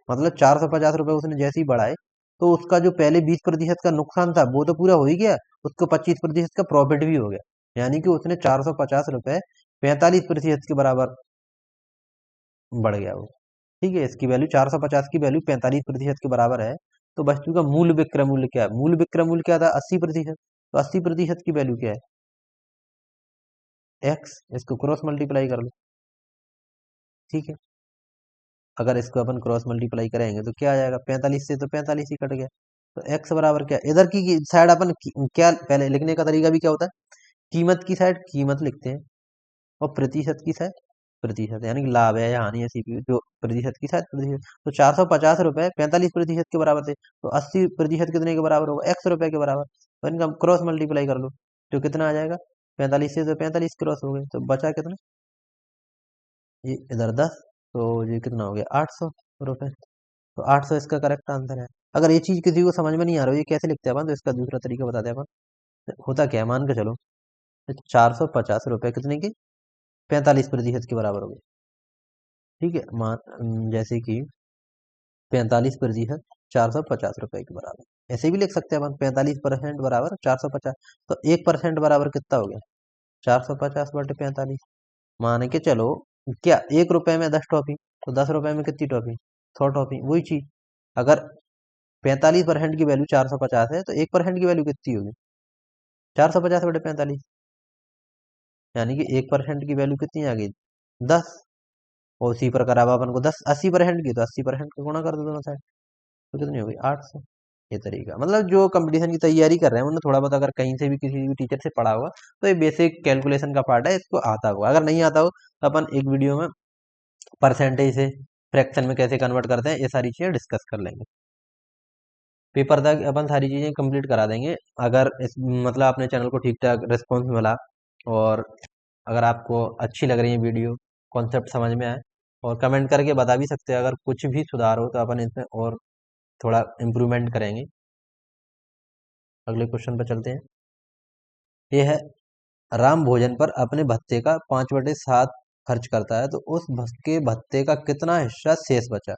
मतलब 450 रुपये उसने जैसे ही बढ़ाए तो उसका जो पहले 20% का नुकसान था वो तो पूरा हो ही गया, उसको 25% का प्रॉफिट भी हो गया। यानी कि उसने 450 रुपये 45% के बराबर बढ़ गया वो। ठीक है, इसकी वैल्यू 450 की वैल्यू 45% के बराबर है। तो वस्तु का मूल विक्रय मूल्य क्या है, मूल विक्रय मूल्य क्या था, 80%। तो 80% की वैल्यू क्या है, एक्स, इसको क्रॉस मल्टीप्लाई कर लो। ठीक है, अगर इसको अपन क्रॉस मल्टीप्लाई करेंगे तो क्या आ जाएगा, 45 से तो 45 ही कट गया। तो एक्स बराबर क्या, इधर की साइड अपन क्या पहले लिखने का तरीका भी क्या होता है, कीमत की साइड कीमत लिखते हैं और प्रतिशत की साइड प्रतिशत, यानी कि लाभ है या हानि है सीपी, जो प्रतिशत की साइड प्रतिशत। तो 450 रुपये 45% के बराबर थे, तो 80% कितने के बराबर होगा, x रुपए के बराबर। तो इनका क्रॉस मल्टीप्लाई कर लो, तो कितना आ जाएगा, 45 से तो 45 क्रॉस हो गए, तो बचा कितना, ये इधर 10, तो ये कितना हो गया, 800 रुपये। तो 800 इसका करेक्ट आंसर है। अगर ये चीज किसी को समझ में नहीं आ रहा हो ये कैसे लिखते हैं अपन, तो इसका दूसरा तरीका बताते हैं अपन। होता क्या है, मान के चलो 450 रुपये कितने के, 45% के बराबर हो गए। ठीक है, मान जैसे कि 45% 450 रुपये के बराबर, ऐसे भी लिख सकते हैं अपन, 45% बराबर 450। तो 1% बराबर कितना हो गया, 450/45। मान के चलो क्या, 1 रुपए में 10 टॉफी, तो 10 रुपए में कितनी टॉफी, 100 टॉफी। वही चीज, अगर 45% की वैल्यू 450 है तो 1% की वैल्यू कितनी होगी, 450/45, यानी कि 1% की वैल्यू कितनी आ गई, 10। और उसी प्रकार अब अपन को 80% की, तो 80% का गुणा कर दो दोनों साइड, तो कितनी होगी, 800। ये तरीका, मतलब जो कंपटीशन की तैयारी कर रहे हैं उन्होंने थोड़ा बहुत अगर कहीं से भी किसी भी टीचर से पढ़ा होगा तो ये बेसिक कैलकुलेशन का पार्ट है, इसको आता होगा। अगर नहीं आता हो तो अपन एक वीडियो में परसेंटेज से फ्रैक्शन में कैसे कन्वर्ट करते हैं ये सारी चीजें डिस्कस कर लेंगे। पेपर तक अपन सारी चीजें कंप्लीट करा देंगे, अगर इस मतलब अपने चैनल को ठीक ठाक रिस्पॉन्स मिला, और अगर आपको अच्छी लग रही है वीडियो, कॉन्सेप्ट समझ में आए, और कमेंट करके बता भी सकते हैं अगर कुछ भी सुधार हो तो अपन इसमें और थोड़ा इम्प्रूवमेंट करेंगे। अगले क्वेश्चन पर चलते हैं। ये है, राम भोजन पर अपने भत्ते का 5/7 खर्च करता है तो उस के भत्ते का कितना हिस्सा शेष बचा।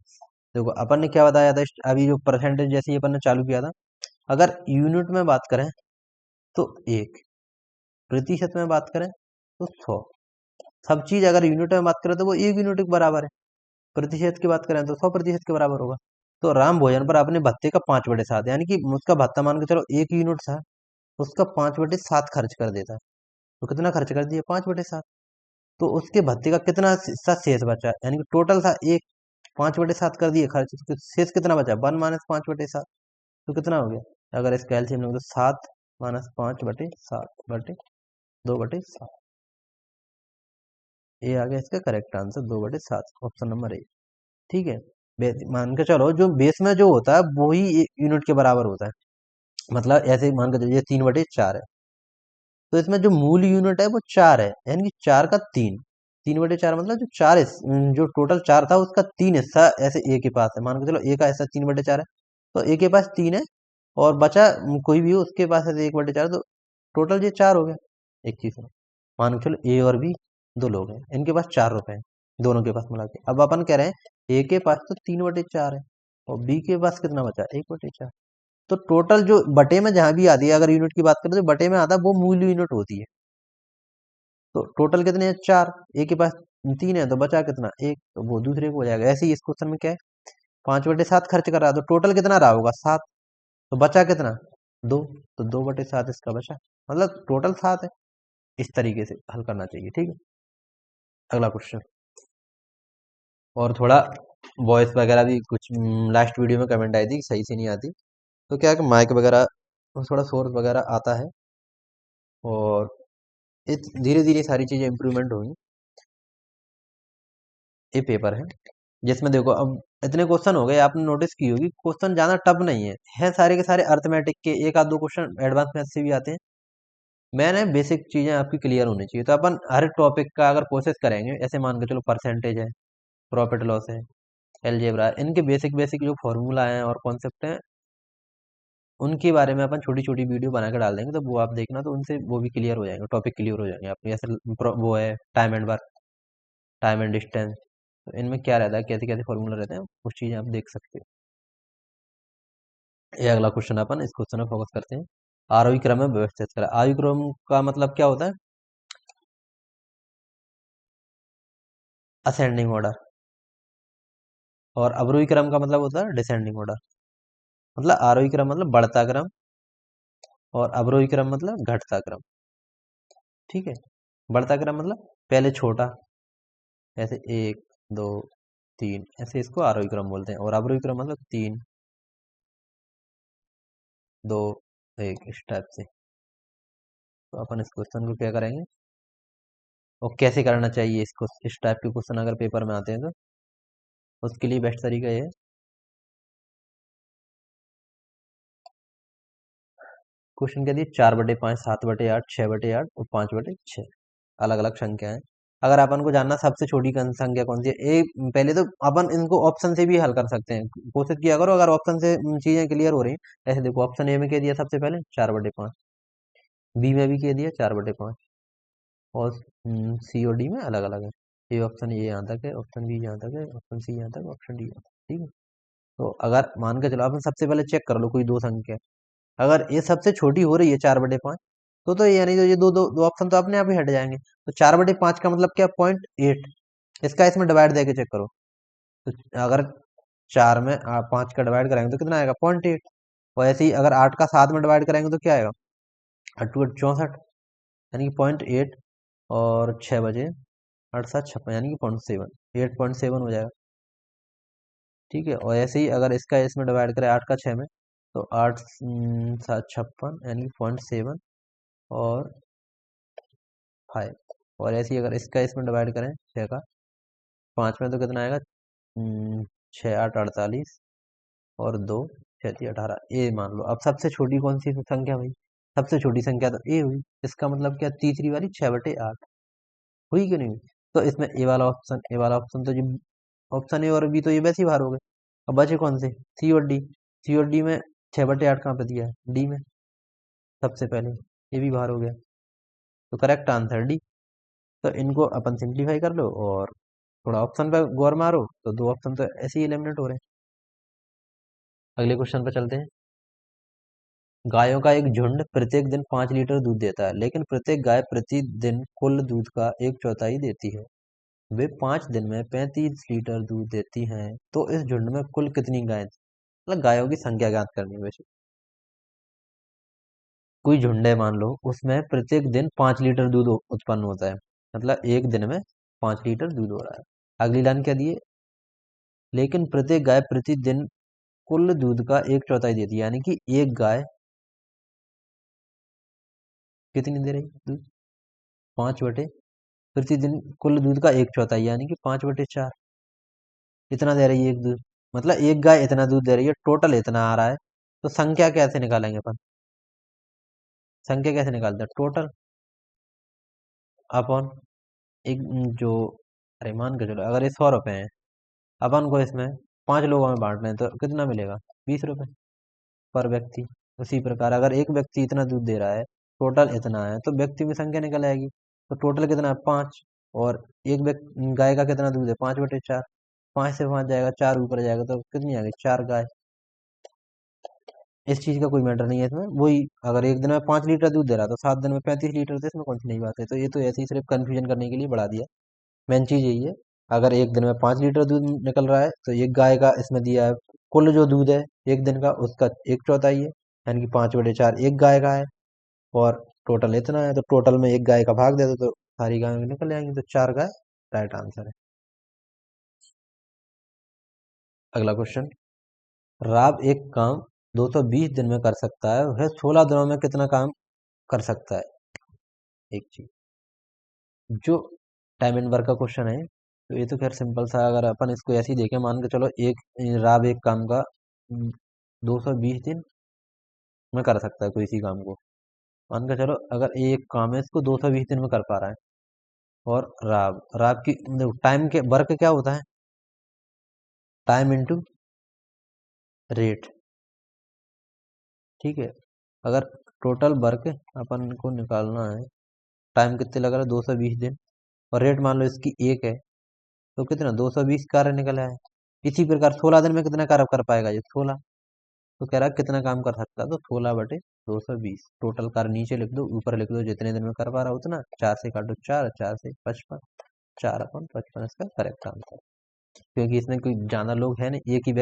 देखो अपन ने क्या बताया था, अभी जो परसेंटेज जैसे ही अपन ने चालू किया था, अगर यूनिट में बात करें तो 1, प्रतिशत में बात करें तो 100। सब चीज अगर यूनिट में बात करें तो वो 1 यूनिट के बराबर है, प्रतिशत की बात करें तो 100% के बराबर होगा। तो राम भोजन पर अपने भत्ते का 5/7, यानी कि उसका भत्ता मान के चलो 1 यूनिट था, उसका 5/7 खर्च कर देता है। तो कितना खर्च कर दिया, 5/7। तो उसके भत्ते का कितना हिस्सा शेष बचा, यानी कि टोटल था एक, 5/7 कर दिए खर्च, तो शेष कितना बचा, 1 - 5/7। तो कितना हो गया, अगर इसका एलसीएम लोगे तो 7 - 5/7/2/7। ये आ गया इसका correct answer, 2/7, option number A. ठीक है, मान के चलो जो बेस में जो होता है वो ही यूनिट के बराबर होता है, मतलब ऐसे मान के चलो ये 3/4 है, तो इसमें जो मूल यूनिट है वो 4 है, यानी कि 4 का 3, 3/4 मतलब जो जो टोटल 4 था उसका 3 हिस्सा ऐसे ए के पास है। मान के चलो ए का हिस्सा 3/4 है, तो ए के पास 3 है, और बचा कोई भी हो उसके पास है 1/4, तो टोटल ये 4 हो गया। एक चीज है, मान के चलो ए और बी दो लोग हैं, इनके पास 4 रुपए हैं, दोनों के पास मिला के। अब अपन कह रहे हैं ए के पास तो 3/4 है और बी के पास कितना बचा, 1/4। तो टोटल जो बटे में जहां भी आती है, अगर यूनिट की बात करें तो बटे में आता है वो मूल यूनिट होती है। तो टोटल कितने हैं, 4। ए के पास 3 है तो बचा कितना, 1, तो वो दूसरे को हो जाएगा। ऐसे ही इस क्वेश्चन में क्या है, 5/7 खर्च कर रहा है तो टोटल कितना रहा होगा, 7। तो बचा कितना, 2। तो 2/7 इसका बचा, मतलब टोटल 7 है। इस तरीके से हल करना चाहिए, ठीक है। अगला क्वेश्चन, और थोड़ा वॉइस वगैरह भी कुछ लास्ट वीडियो में कमेंट आई थी सही से नहीं आती, तो क्या है कि माइक वगैरह थोड़ा सोर्स वगैरह आता है, और धीरे धीरे सारी चीज़ें इम्प्रूवमेंट होंगी। ये पेपर जिसमें देखो अब इतने क्वेश्चन हो गए, आपने नोटिस की होगी क्वेश्चन ज़्यादा टफ नहीं है सारे के सारे अर्थमेटिक के, एक आध दो क्वेश्चन एडवांस मैथ से भी आते हैं। मैंने बेसिक चीज़ें आपकी क्लियर होनी चाहिए, तो अपन हर टॉपिक का अगर कोशिश करेंगे, ऐसे मान के चलो परसेंटेज है, प्रॉफिट लॉस है, एलजेब्रा है, इनके बेसिक बेसिक जो फॉर्मूला हैं और कॉन्सेप्ट हैं, उनके बारे में अपन छोटी छोटी वीडियो बना के डाल देंगे, तो वो आप देखना, तो उनसे वो भी क्लियर हो जाएंगे, टॉपिक क्लियर हो जाएंगे आपके। जैसे वो है time and work, time and distance, तो इनमें क्या रहता है, कैसे कैसे फॉर्मूला रहते हैं, कुछ चीज़ें आप देख सकते हो। ये अगला क्वेश्चन, अपन इस क्वेश्चन में फोकस करते हैं। आरोही क्रम में व्यवस्थित करें। आरोही क्रम का मतलब क्या होता है, असेंडिंग ऑर्डर, और अवरोही क्रम का मतलब होता है डिसेंडिंग ऑर्डर। मतलब आरोही क्रम मतलब बढ़ता क्रम, और अवरोही क्रम मतलब घटता क्रम, ठीक है। बढ़ता क्रम मतलब पहले छोटा, ऐसे 1 2 3, ऐसे इसको आरोही क्रम बोलते हैं, और अवरोही क्रम मतलब 3 2 1, इस टाइप से। तो अपन इस क्वेश्चन को क्या करेंगे और कैसे करना चाहिए इसको, इस टाइप के क्वेश्चन अगर पेपर में आते हैं तो उसके लिए बेस्ट तरीका ये है, क्वेश्चन क्या दिए, 4/5, 7/8, 6/8 और 5/6, अलग अलग संख्या है। अगर अपन को जानना सबसे छोटी संख्या कौन सी है, पहले तो अपन इनको ऑप्शन से भी हल कर सकते हैं, कोशिश किया करो अगर ऑप्शन से चीजें क्लियर हो रही हैं। ऐसे देखो, ऑप्शन ए में क्या दिया सबसे पहले, 4/5, बी में भी क्या दिया, 4/5, और सी और डी में अलग अलग है। ये ऑप्शन ये यहाँ तक है, ऑप्शन बी यहाँ तक है, ऑप्शन सी यहाँ तक, ऑप्शन डी यहाँ तक, ठीक है। तो अगर मान के चलो, अपन सबसे पहले चेक कर लो कोई दो संख्या, अगर ये सबसे छोटी हो रही है 4/5, तो ये यानी तो ये दो दो दो ऑप्शन तो अपने आप ही हट जाएंगे। तो 4/5 का मतलब क्या, 0.8, इसका इसमें डिवाइड देके चेक करो। तो अगर 4 में 5 का डिवाइड करेंगे तो कितना आएगा, 0.8। और ऐसे ही अगर 8 का 7 में डिवाइड करेंगे तो क्या आएगा, 8×8 = 64, यानी कि 0.8, और 6 बजे 8×7 = 56, यानी कि 0.7, 8.7 हो जाएगा, ठीक है। और ऐसे ही अगर इसका इसमें डिवाइड करें 8 का 6 में, तो 8×7 = 56, यानी कि 0.7 और 5। और ऐसे ही अगर इसका इसमें डिवाइड करें 6 का 5 में, तो कितना आएगा, 6×8 = 48, और 2×6=18, ए मान लो। अब सबसे छोटी कौन सी संख्या भाई, सबसे छोटी संख्या तो ए हुई, इसका मतलब क्या, तीसरी वाली 6/8 हुई कि नहीं हुई। तो इसमें ए वाला ऑप्शन तो, ऑप्शन ए और बी तो ये वैसे ही बाहर हो गए। अब बचे कौन से, सी और डी। सी और डी में 6/8 कहाँ पे दिया है, डी में सबसे पहले, ये भी बाहर हो गया। तो करेक्ट आंसर डी। तो इनको अपन सिंप्लीफाई कर लो और थोड़ा ऑप्शन पे गौर मारो, तो दो ऑप्शन तो ऐसे ही एलिमिनेट हो रहे हैं। अगले क्वेश्चन पे चलते हैं। गायों का एक झुंड प्रत्येक दिन 5 लीटर दूध देता है, लेकिन प्रत्येक गाय प्रतिदिन कुल दूध का 1/4 देती है। वे 5 दिन में 35 लीटर दूध देती हैं, तो इस झुंड में कुल कितनी गायें थी? मतलब गायों की संख्या ज्ञात करनी है वैसे। कोई झुंड है मान लो, उसमें प्रत्येक दिन 5 लीटर दूध उत्पन्न होता है, मतलब एक दिन में 5 लीटर दूध हो रहा है। अगली लाइन क्या दिए, लेकिन प्रत्येक गाय प्रतिदिन कुल दूध का 1/4 देती है, यानी कि एक गाय कितनी दे रही दूध, 5 बटे, प्रतिदिन कुल दूध का 1/4, यानी कि 5/4, इतना दे रही है एक दूध, मतलब एक गाय इतना दूध दे रही है, टोटल इतना आ रहा है। तो संख्या कैसे निकालेंगे अपन, संख्या कैसे निकालते हैं, टोटल अपॉन एक जो, अरे मान के चलो अगर ये 100 रुपए हैं, अपन को इसमें 5 लोगों में बांटना है, तो कितना मिलेगा, 20 रुपए पर व्यक्ति। उसी प्रकार अगर एक व्यक्ति इतना दूध दे रहा है, टोटल इतना है, तो व्यक्ति की संख्या निकल आएगी। तो टोटल कितना है, 5, और एक व्यक्ति गाय का कितना दूध है, 5/4, 5 से 5 जाएगा, 4 ऊपर जाएगा तो कितनी आ गई, 4 गाय। इस चीज का कोई मैटर नहीं है इसमें, वही अगर एक दिन में 5 लीटर दूध दे रहा तो 7 दिन में 35 लीटर, तो इसमें कौन सी नई बात है। तो ये तो ऐसे ही सिर्फ कंफ्यूजन करने के लिए बढ़ा दिया। मेन चीज यही है, अगर एक दिन में 5 लीटर दूध निकल रहा है तो एक गाय का इसमें दिया है, कुल जो दूध है एक दिन का उसका 1/4 है, यानी कि 5/4 एक गाय का है। और टोटल इतना है, तो टोटल में एक गाय का भाग दे दो तो सारी गाय निकल जाएंगी, तो 4 गाय राइट आंसर है। अगला क्वेश्चन, राव एक काम 220 दिन में कर सकता है, वह 16 दिनों में कितना काम कर सकता है। एक चीज जो टाइम एंड वर्क का क्वेश्चन है, तो ये तो खैर सिंपल सा, अगर अपन इसको ऐसे ही देखें, मान के चलो एक राव एक काम का 220 दिन में कर सकता है कोई सी काम को। मान के चलो अगर एक काम है इसको 220 दिन में कर पा रहा है, और राव राव की टाइम के वर्क क्या होता है, टाइम इंटू रेट। ठीक है, अगर टोटल वर्क अपन को निकालना है, टाइम कितने लग रहा है 220 दिन, और रेट मान लो इसकी 1 है, तो कितना 220 कार्य निकला है। इसी प्रकार 16 दिन में कितना कार्य कर पाएगा ये 16, तो कह रहा है कितना काम कर सकता है, तो 16/220। टोटल कार्य नीचे लिख दो, ऊपर लिख दो, जितने दिन में कर पा रहा हो उतना, 4 से काटो 4, 4 से 55, 4/55 इसका करेक्ट आंसर। क्योंकि इसमें कोई ज्यादा लोग है नहीं, एक ही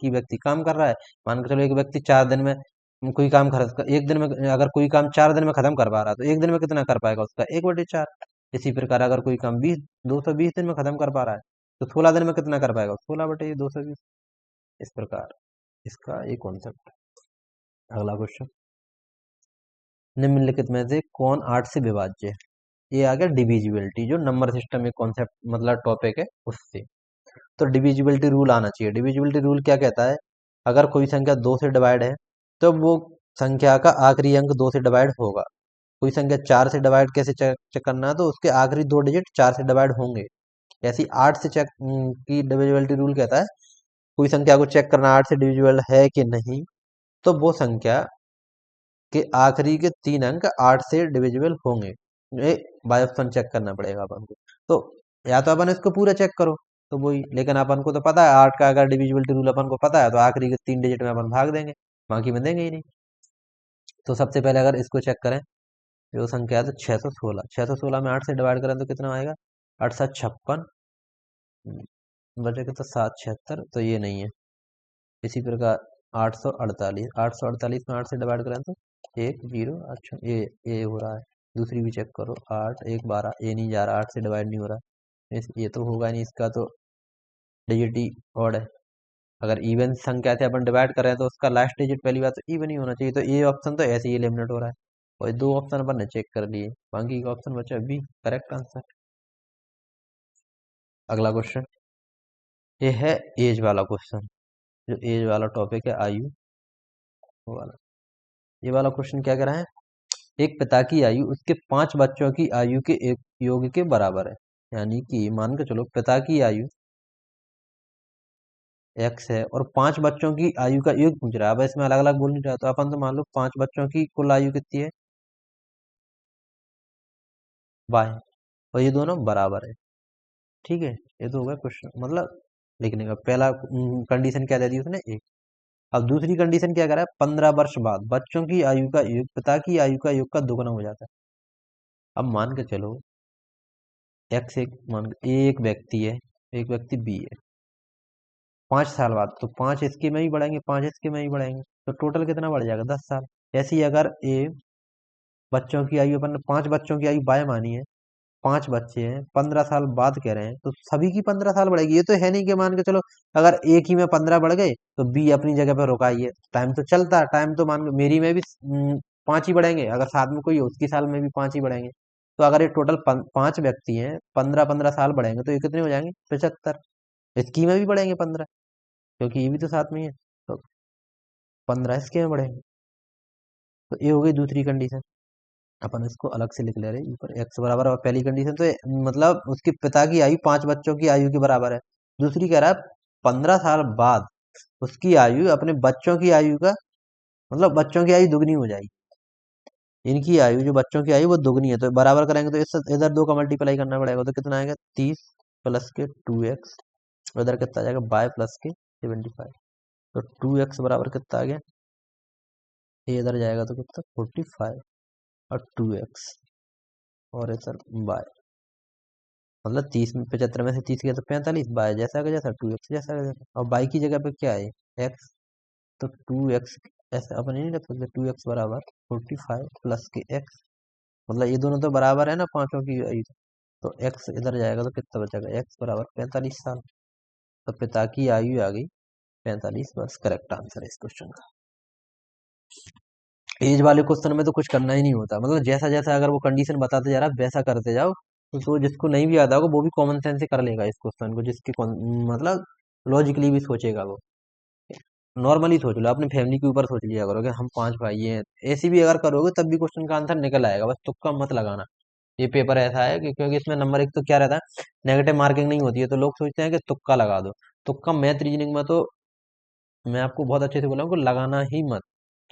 व्यक्ति काम कर रहा है। मान के चलो एक व्यक्ति 4 दिन में कोई काम कर, एक दिन में अगर कोई काम 4 दिन में खत्म कर पा रहा है, तो एक दिन में कितना कर पाएगा उसका 1/4। इसी प्रकार अगर कोई काम 220 दिन में खत्म कर पा रहा है, तो 16 दिन में कितना कर पाएगा, 16/220। इस प्रकार इसका एक कॉन्सेप्ट। अगला क्वेश्चन, निम्नलिखित में से कौन 8 से विभाज्य है। ये आ गया डिविजिबिलिटी, जो नंबर सिस्टम एक कॉन्सेप्ट मतलब टॉपिक है उससे। तो डिविजिबिलिटी रूल आना चाहिए। डिविजिबिलिटी रूल क्या कहता है, अगर कोई संख्या 2 से डिवाइड है तो वो संख्या का आखिरी अंक 2 से डिवाइड होगा। कोई संख्या 4 से डिवाइड कैसे चेक चेक करना है, तो उसके आखिरी 2 डिजिट 4 से डिवाइड होंगे। ऐसी 8 से चेक की डिविजिबिलिटी रूल कहता है, कोई संख्या को चेक करना 8 से डिविजिबल है कि नहीं, तो वो संख्या के आखिरी के 3 अंक 8 से डिविजिबल होंगे। ये बाय ऑप्शन चेक करना पड़ेगा अपन को। तो या तो अपन इसको पूरा चेक करो, तो वही, लेकिन अपन को तो पता है 8 का अगर डिविजिबिलिटी रूल अपन को पता है, तो आखिरी के 3 डिजिट में अपन भाग देंगे, बाकी में देंगे ही नहीं। तो सबसे पहले अगर इसको चेक करें, जो संख्या है तो 616, 616 में 8 से डिवाइड करें तो कितना आएगा, 8×7 = 56, बचेगा तो 7×76, तो ये नहीं है। इसी प्रकार 848, 848 में 8 से डिवाइड करें तो 10, अच्छा ये हो रहा है। दूसरी भी चेक करो, 8×1 = 12, ये नहीं जा रहा, 8 से डिवाइड नहीं हो रहा, ये तो होगा नहीं, इसका तो डिजिट ही ऑड है। अगर इवन संख्या से अपन डिवाइड करें तो उसका लास्ट डिजिट पहली बात तो इवन ही होना चाहिए, तो ये ऑप्शन तो ऐसे ही एलिमिनेट हो रहा है। और ये 2 ऑप्शन अपन ने चेक कर लिए, बाकी का ऑप्शन बचा बी करेक्ट आंसर। अगला क्वेश्चन, ये है एज वाला क्वेश्चन, जो एज वाला टॉपिक है, आयु वाला। ये वाला क्वेश्चन क्या कह रहा है, एक पिता की आयु उसके 5 बच्चों की आयु के एक योग के बराबर है। यानी कि मान के चलो पिता की आयु एक्स है और 5 बच्चों की आयु का योग पूछ रहा है। अब इसमें अलग अलग बोल नहीं रहा, तो अपन तो मान लो 5 बच्चों की कुल आयु कितनी है, वाई, और ये दोनों बराबर है। ठीक है, ये तो होगा क्वेश्चन मतलब लिखने का पहला कंडीशन क्या दे दी उसने, एक। अब दूसरी कंडीशन क्या करा है, 15 वर्ष बाद बच्चों की आयु का योग पिता की आयु का योग का दोगुना हो जाता है। अब मान के चलो एक्स एक व्यक्ति है, एक व्यक्ति बी है, 5 साल बाद तो 5 इसके में ही बढ़ाएंगे, 5 इसके में ही बढ़ाएंगे, तो टोटल कितना बढ़ जाएगा, 10 साल। ऐसे ही अगर ए बच्चों की आयु, अपन ने 5 बच्चों की आयु बाय मानी है, 5 बच्चे हैं, 15 साल बाद कह रहे हैं, तो सभी की 15 साल बढ़ेगी। ये तो है नहीं कि मान के चलो अगर एक ही में 15 बढ़ गए तो बी अपनी जगह पर रुकाइए, टाइम तो चलता है, टाइम तो मान मेरी में भी 5 ही बढ़ेंगे, अगर साथ में कोई हो उसकी साल में भी 5 ही बढ़ेंगे। तो अगर ये टोटल 5 व्यक्ति हैं, 15-15 साल बढ़ेंगे, तो ये कितने हो जाएंगे, 75। इसकी में भी बढ़ेंगे 15, क्योंकि ये भी तो साथ में ही है, तो 15 इसके में बढ़ेंगे। तो ये हो गई दूसरी कंडीशन। अपन इसको अलग से लिख ले रहे हैं, ऊपर एक्स बराबर, और पहली कंडीशन तो मतलब उसके पिता की आयु 5 बच्चों की आयु के बराबर है। दूसरी कह रहा है 15 साल बाद उसकी आयु अपने बच्चों की आयु का, मतलब बच्चों की आयु दुगनी हो जाएगी। इनकी आयु, जो बच्चों की आयु वो दुगनी है, तो बराबर करेंगे तो इस इधर 2 का मल्टीप्लाई करना पड़ेगा, तो कितना आएगा, 30 + के 2x इधर कितना आ जाएगा, बाय प्लस के 75। तो 2x बराबर कितना आ गया, ये इधर जाएगा तो कितना 45 और 2x और इधर बाय, मतलब 30 में 75 में से 30 गया तो 45, बाय जैसा का जैसा 2x जैसा का जैसा, और बाई की जगह पे क्या है x, तो 2x, ऐसे अपन नहीं रख सकते 2x बराबर 45 प्लस के x, मतलब ये दोनों तो बराबर है ना पांचों की वही, तो x इधर जाएगा तो कितना बचेगा, x बराबर 45 साल। तो पिता की आयु आ गई 45 वर्ष, करेक्ट आंसर है इस क्वेश्चन का। एज वाले क्वेश्चन में तो कुछ करना ही नहीं होता, मतलब जैसा जैसा अगर वो कंडीशन बताते जा रहा है वैसा करते जाओ, तो जिसको नहीं भी आता होगा वो भी कॉमन सेंस से कर लेगा इस क्वेश्चन को, जिसके मतलब लॉजिकली भी सोचेगा वो। नॉर्मली सोच लो, अपनी फैमिली के ऊपर सोच लिया करो कि हम 5 भाई हैं, ऐसी भी अगर करोगे तब भी क्वेश्चन का आंसर निकल आएगा, बस तुक्का मत लगाना। ये पेपर ऐसा है कि क्योंकि इसमें नंबर एक तो क्या रहता है, नेगेटिव मार्किंग नहीं होती है, तो लोग सोचते हैं कि तुक्का लगा दो। तुक्का मैथ रीजनिंग में तो मैं आपको बहुत अच्छे से बोला हूँ कि लगाना ही मत,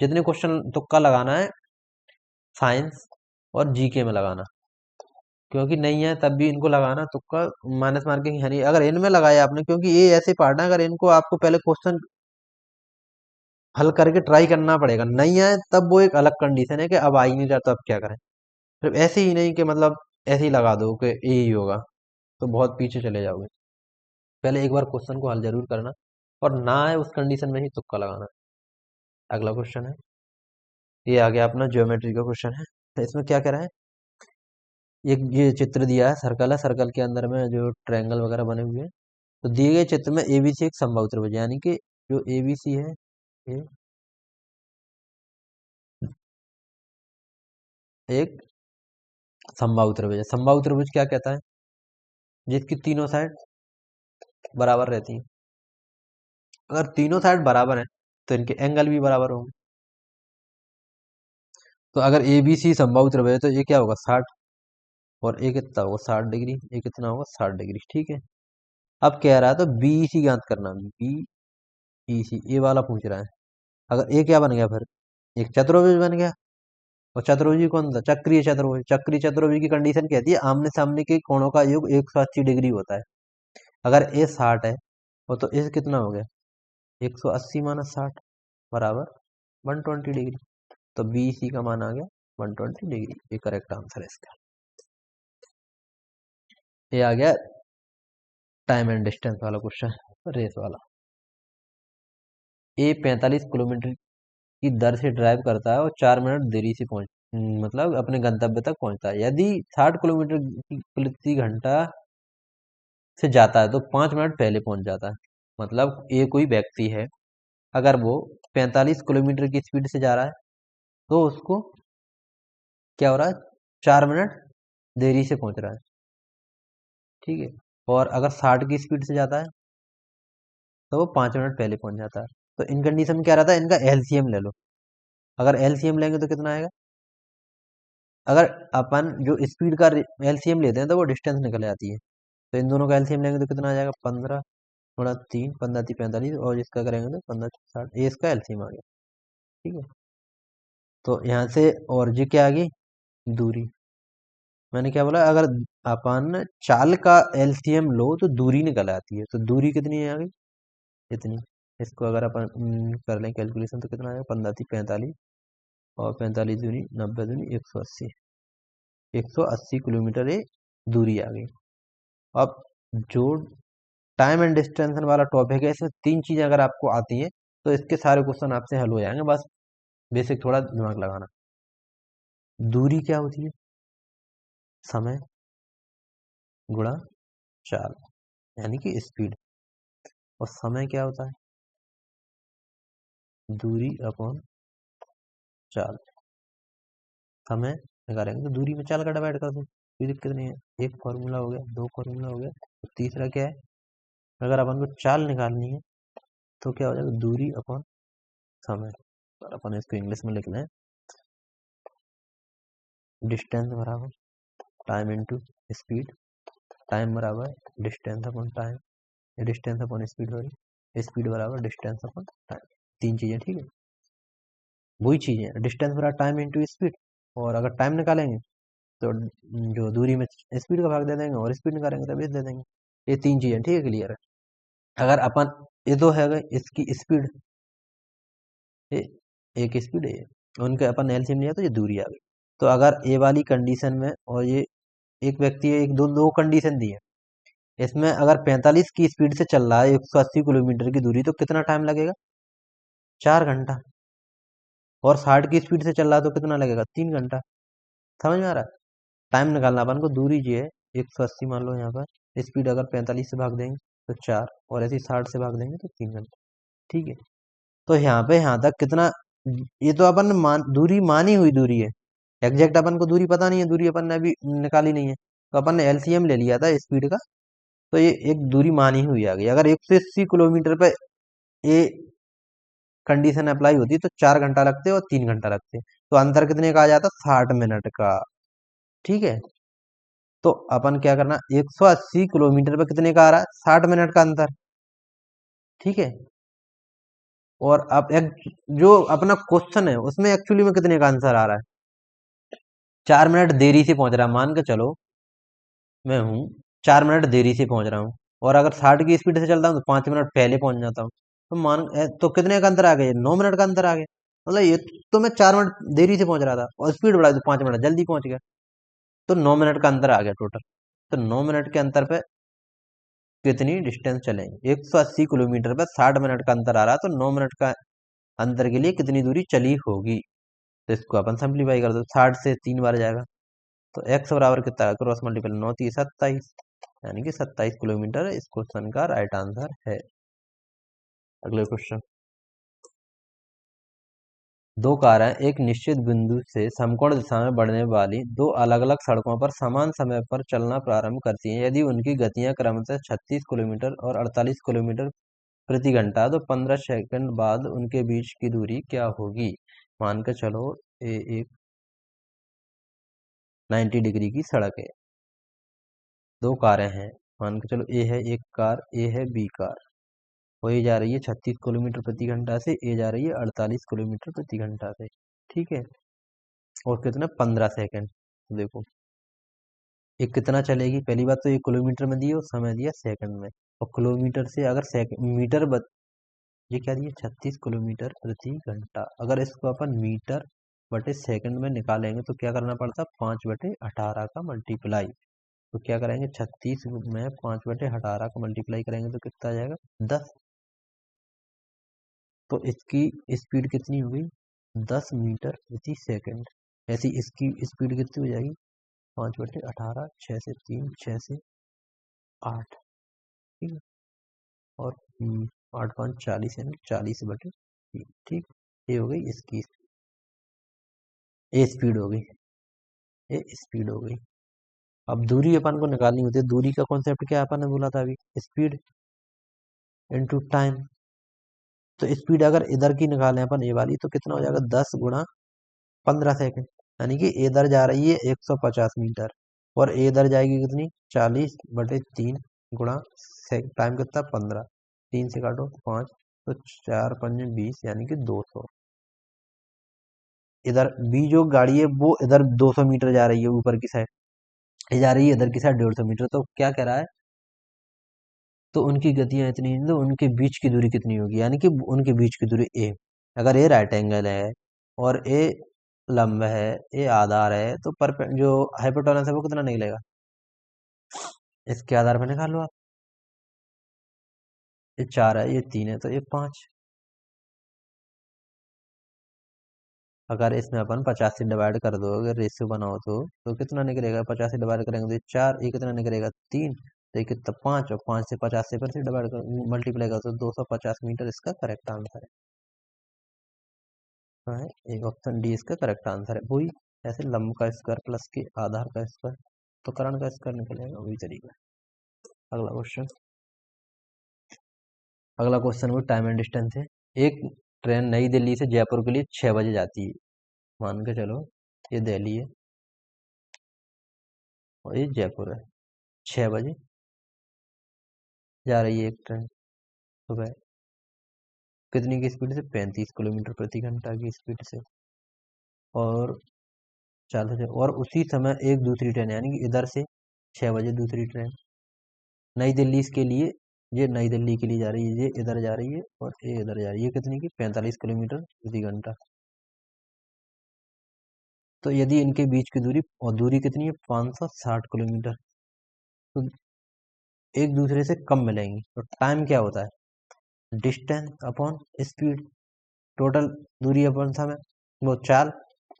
जितने क्वेश्चन तुक्का लगाना है साइंस और जीके में लगाना, क्योंकि नहीं है तब भी इनको लगाना तुक्का, माइनस मार्किंग है नहीं अगर इनमें लगाया आपने, क्योंकि ये ऐसे पार्ट है अगर इनको आपको पहले क्वेश्चन हल करके ट्राई करना पड़ेगा, नहीं आए तब वो एक अलग कंडीशन है कि अब आ ही नहीं रहा तो अब क्या करें। सिर्फ ऐसे ही नहीं कि मतलब ऐसे ही लगा दो कि ये ही होगा, तो बहुत पीछे चले जाओगे। पहले एक बार क्वेश्चन को हल जरूर करना, और ना आए उस कंडीशन में ही तुक्का लगाना। अगला क्वेश्चन है, ये आ गया अपना ज्योमेट्री का क्वेश्चन है। तो इसमें क्या कह रहा है, एक ये चित्र दिया है, सर्कल है, सर्कल के अंदर में जो ट्रायंगल वगैरह बने हुए हैं, तो दिए गए चित्र में एबीसी एक समबाहु त्रिभुज है, यानी कि जो एबीसी है ये एक समबाहु त्रिभुज है। समबाहु त्रिभुज क्या कहता है, जिसकी तीनों साइड बराबर रहती हैं। अगर तीनों साइड बराबर हैं तो इनके एंगल भी बराबर होंगे। तो अगर ए बी सी समबाहु त्रिभुज है तो ये क्या होगा 60, और ये कितना होगा 60 डिग्री, ये कितना होगा 60 डिग्री, ठीक है। अब कह रहा है तो बी सी ज्ञात करना, बी ई सी ये वाला पूछ रहा है। अगर ये क्या बन गया फिर, एक चतुर्भुज बन गया, और चतुर्भुज कौन था, चक्रीय चतुर्भुज। चक्रीय चतुर्भुज की कंडीशन कहती है आमने सामने के कोणों का योग 180 डिग्री होता है। अगर ये 60 है और तो इस कितना हो गया 180 माइनस 60 बराबर 120 डिग्री, तो बी सी का मान आ गया 120 डिग्री, ये करेक्ट आंसर है इसका। ये आ गया टाइम एंड डिस्टेंस वाला क्वेश्चन, रेस वाला। ए 45 किलोमीटर की दर से ड्राइव करता है और 4 मिनट देरी से मतलब अपने गंतव्य तक पहुंचता है। यदि 60 किलोमीटर प्रति घंटा से जाता है तो 5 मिनट पहले पहुंच जाता है। मतलब ये कोई व्यक्ति है, अगर वो 45 किलोमीटर की स्पीड से जा रहा है तो उसको क्या हो रहा है, 4 मिनट देरी से पहुंच रहा है, ठीक है। और अगर 60 की स्पीड से जाता है तो वो 5 मिनट पहले पहुंच जाता है। तो इन कंडीशन में क्या रहता है, इनका एलसीएम ले लो। अगर एलसीएम लेंगे तो कितना आएगा, अगर अपन जो स्पीड का एलसीएम लेते हैं तो वो डिस्टेंस निकल जाती है, तो इन दोनों का एलसीएम लेंगे तो कितना आ जाएगा 15 गुणा 3, 15×3 = 45, और इसका करेंगे तो 15×3 = 60, ये इसका एलसीएम आ गया, ठीक है। तो यहाँ से और जी क्या आ गई, दूरी। मैंने क्या बोला, अगर अपन चाल का एलसीएम लो तो दूरी निकल आती है, तो दूरी कितनी है आ गई इतनी। इसको अगर अपन कर लें कैलकुलेशन तो कितना आएगा 15×3 = 45, और 45 दूनी 90 दूनी 180, 180 किलोमीटर ये दूरी आ गई। अब जो टाइम एंड डिस्टेंस वाला टॉपिक है इसमें 3 चीजें अगर आपको आती हैं तो इसके सारे क्वेश्चन आपसे हल हो जाएंगे, बस बेसिक थोड़ा दिमाग लगाना। दूरी क्या होती है, समय गुणा चाल, यानी कि स्पीड। और समय क्या होता है, दूरी अपॉन चाल। समय निकालेंगे तो दूरी में चाल का डिवाइड कर दो, कोई दिक्कत नहीं है। एक फॉर्मूला हो गया, दो फॉर्मूला हो गया, तो तीसरा क्या है, अगर अपन को चाल निकालनी है तो क्या हो जाएगा, दूरी अपॉन समय। और अपन इसको इंग्लिश में लिख लें, डिस्टेंस बराबर टाइम इनटू स्पीड, टाइम बराबर distance upon time, distance upon speed, sorry speed बराबर डिस्टेंस अपॉन टाइम। 3 चीजें, ठीक है। वही चीजें, डिस्टेंस बराबर टाइम इनटू स्पीड, और अगर टाइम निकालेंगे तो जो दूरी में स्पीड का भाग दे देंगे, और स्पीड निकालेंगे तो बेस दे देंगे। ये 3 चीजें, ठीक है, क्लियर है। अगर अपन, ये तो है इसकी स्पीड, ये एक स्पीड है, उनके अपन एलसीएम लिया तो ये दूरी आ गई। तो अगर ए वाली कंडीशन में, और ये एक व्यक्ति है, एक दो दो कंडीशन दी है, इसमें अगर 45 की स्पीड से चल रहा है 180 किलोमीटर की दूरी, तो कितना टाइम लगेगा? 4 घंटा। और 60 की स्पीड से चल रहा है तो कितना लगेगा? 3 घंटा। समझ में आ रहा है? टाइम निकालना अपन को, दूरी जी है 180, मान लो यहाँ पर स्पीड अगर 45 से भाग देंगे तो 4, और ऐसे ही 60 से भाग देंगे तो 3 घंटा। ठीक है। तो यहाँ पे यहाँ तक कितना, ये तो अपन ने दूरी मानी हुई दूरी है, एग्जैक्ट अपन को दूरी पता नहीं है, दूरी अपन ने अभी निकाली नहीं है, तो अपन ने एलसीएम ले लिया था स्पीड का। तो ये एक दूरी मानी हुई आ गई। अगर 180 किलोमीटर पे ये कंडीशन अप्लाई होती तो 4 घंटा लगते और 3 घंटा लगते, तो अंतर कितने का आ जाता? 60 मिनट का। ठीक है। तो अपन क्या करना, 180 किलोमीटर पे कितने का आ रहा है? 60 मिनट का अंतर। ठीक है। और अब एक जो अपना क्वेश्चन है उसमें एक्चुअली में कितने का आंसर आ रहा है? 4 मिनट देरी से पहुंच रहा है, मान के चलो मैं हूँ 4 मिनट देरी से पहुंच रहा हूँ, और अगर 60 की स्पीड से चलता हूँ तो 5 मिनट पहले पहुंच जाता हूँ, तो तो कितने का अंतर आ गया? 9 मिनट का अंतर आ गया। मतलब ये, तो मैं 4 मिनट देरी से पहुंच रहा था और स्पीड बढ़ाई तो 5 मिनट जल्दी पहुंच गया, तो 9 मिनट का अंतर आ गया टोटल। तो 9 मिनट के अंतर पे कितनी डिस्टेंस चलेंगे? 180 किलोमीटर पे 60 मिनट का अंतर आ रहा है, तो 9 मिनट का अंतर के लिए कितनी दूरी चली होगी? तो इसको अपन सिंप्लीफाई कर दो, 60 से 3 बार जाएगा, तो एक्स बराबर कितना है? क्रॉस मल्टीपल 9×3 = 27, यानी कि 27 किलोमीटर इस क्वेश्चन का राइट आंसर है। अगले क्वेश्चन, दो कारें एक निश्चित बिंदु से समकोण दिशा में बढ़ने वाली दो अलग अलग सड़कों पर समान समय पर चलना प्रारंभ करती हैं। यदि उनकी गतियां क्रमशः 36 किलोमीटर और 48 किलोमीटर प्रति घंटा, तो 15 सेकंड बाद उनके बीच की दूरी क्या होगी? मान के चलो ये एक 90 डिग्री की सड़क है, दो कारें हैं, मान के चलो ए है एक कार, ए है बी कार, वो ये जा रही है 36 किलोमीटर प्रति घंटा से, ए जा रही है 48 किलोमीटर प्रति घंटा से। ठीक है। और कितना? 15 सेकंड। देखो ये कितना चलेगी, पहली बात तो ये किलोमीटर में दिया और समय दिया सेकंड में, और किलोमीटर से अगर सेकंड मीटर ये क्या दिया? 36 किलोमीटर प्रति घंटा। अगर इसको अपन मीटर बटे सेकंड में निकालेंगे तो क्या करना पड़ता? 5/18 का मल्टीप्लाई। तो क्या करेंगे, 36 में 5/18 का मल्टीप्लाई करेंगे तो कितना आ जाएगा? 10। तो इसकी स्पीड कितनी हो गई? 10 मीटर प्रति सेकंड। ऐसी इसकी स्पीड कितनी हो जाएगी? 5/18, 6 से 3, 6 से 8। ठीक है। और 8×5 = 40, यानी 40/3। ठीक। ये हो गई इसकी, ये स्पीड हो गई, ये स्पीड हो गई। अब दूरी अपन को निकालनी होती है, दूरी का कॉन्सेप्ट क्या अपन ने बोला था अभी? Speed into time. तो स्पीड अगर इधर की निकालें अपन ये वाली, तो कितना हो जाएगा? 10×15 सेकंड, यानी कि इधर जा रही है 150 मीटर, और इधर जाएगी कितनी? 40/3 गुणा टाइम कितना? 15। 3 से काटो 5, तो 4×5 = 20, यानी कि 200। इधर बी जो गाड़ी है वो इधर 200 मीटर जा रही है ऊपर की साइड, ये जा रही है इधर की साइड 150 मीटर। तो क्या कह रहा है? तो उनकी गतियां इतनी हैं, तो उनके बीच की दूरी कितनी होगी? यानी कि उनके बीच की दूरी ए, अगर ए राइट एंगल है और ए लंब है, ए आधार है, तो जो हाइपोटेनस है वो कितना निकलेगा? इसके आधार पर निकाल लो आप। ये 4 है, ये 3 है, तो ये 5। अगर इसमें अपन 50 से डिवाइड कर दो, अगर रेशियो बनाओ तो कितना निकलेगा? 50 से डिवाइड करेंगे तो ये 4, ये कितना निकलेगा? 3, तो ये कितना? 5, और 5 से 50 से फिर से डिवाइड कर मल्टीप्लाई करो तो 250 मीटर इसका करेक्ट आंसर है। हाँ, एक ऑप्शन डी इसका करेक्ट आंसर है। वही ऐसे लंब का स्क्वायर प्लस के आधार का स्क्वायर, तो कर्ण का स्क्वायर निकलेगा, वही तरीका। अगला क्वेश्चन, अगला क्वेश्चन वो टाइम एंड डिस्टेंस है। एक ट्रेन नई दिल्ली से जयपुर के लिए 6 बजे जाती है, मान के चलो ये दिल्ली है और ये जयपुर है, 6 बजे जा रही है एक ट्रेन सुबह, कितनी की स्पीड से? 35 किलोमीटर प्रति घंटा की स्पीड से, और चालते थे, और उसी समय एक दूसरी ट्रेन, यानी कि इधर से 6 बजे दूसरी ट्रेन नई दिल्ली के लिए ये नई दिल्ली के लिए जा रही है, ये इधर जा रही है और ये इधर जा रही है, कितनी की 45 किलोमीटर प्रति घंटा। तो यदि इनके बीच की दूरी, और दूरी कितनी है 560 किलोमीटर, तो एक दूसरे से कम मिलेंगी, तो टाइम क्या होता है, डिस्टेंस अपॉन स्पीड, टोटल दूरी अपॉन समय, वो चाल,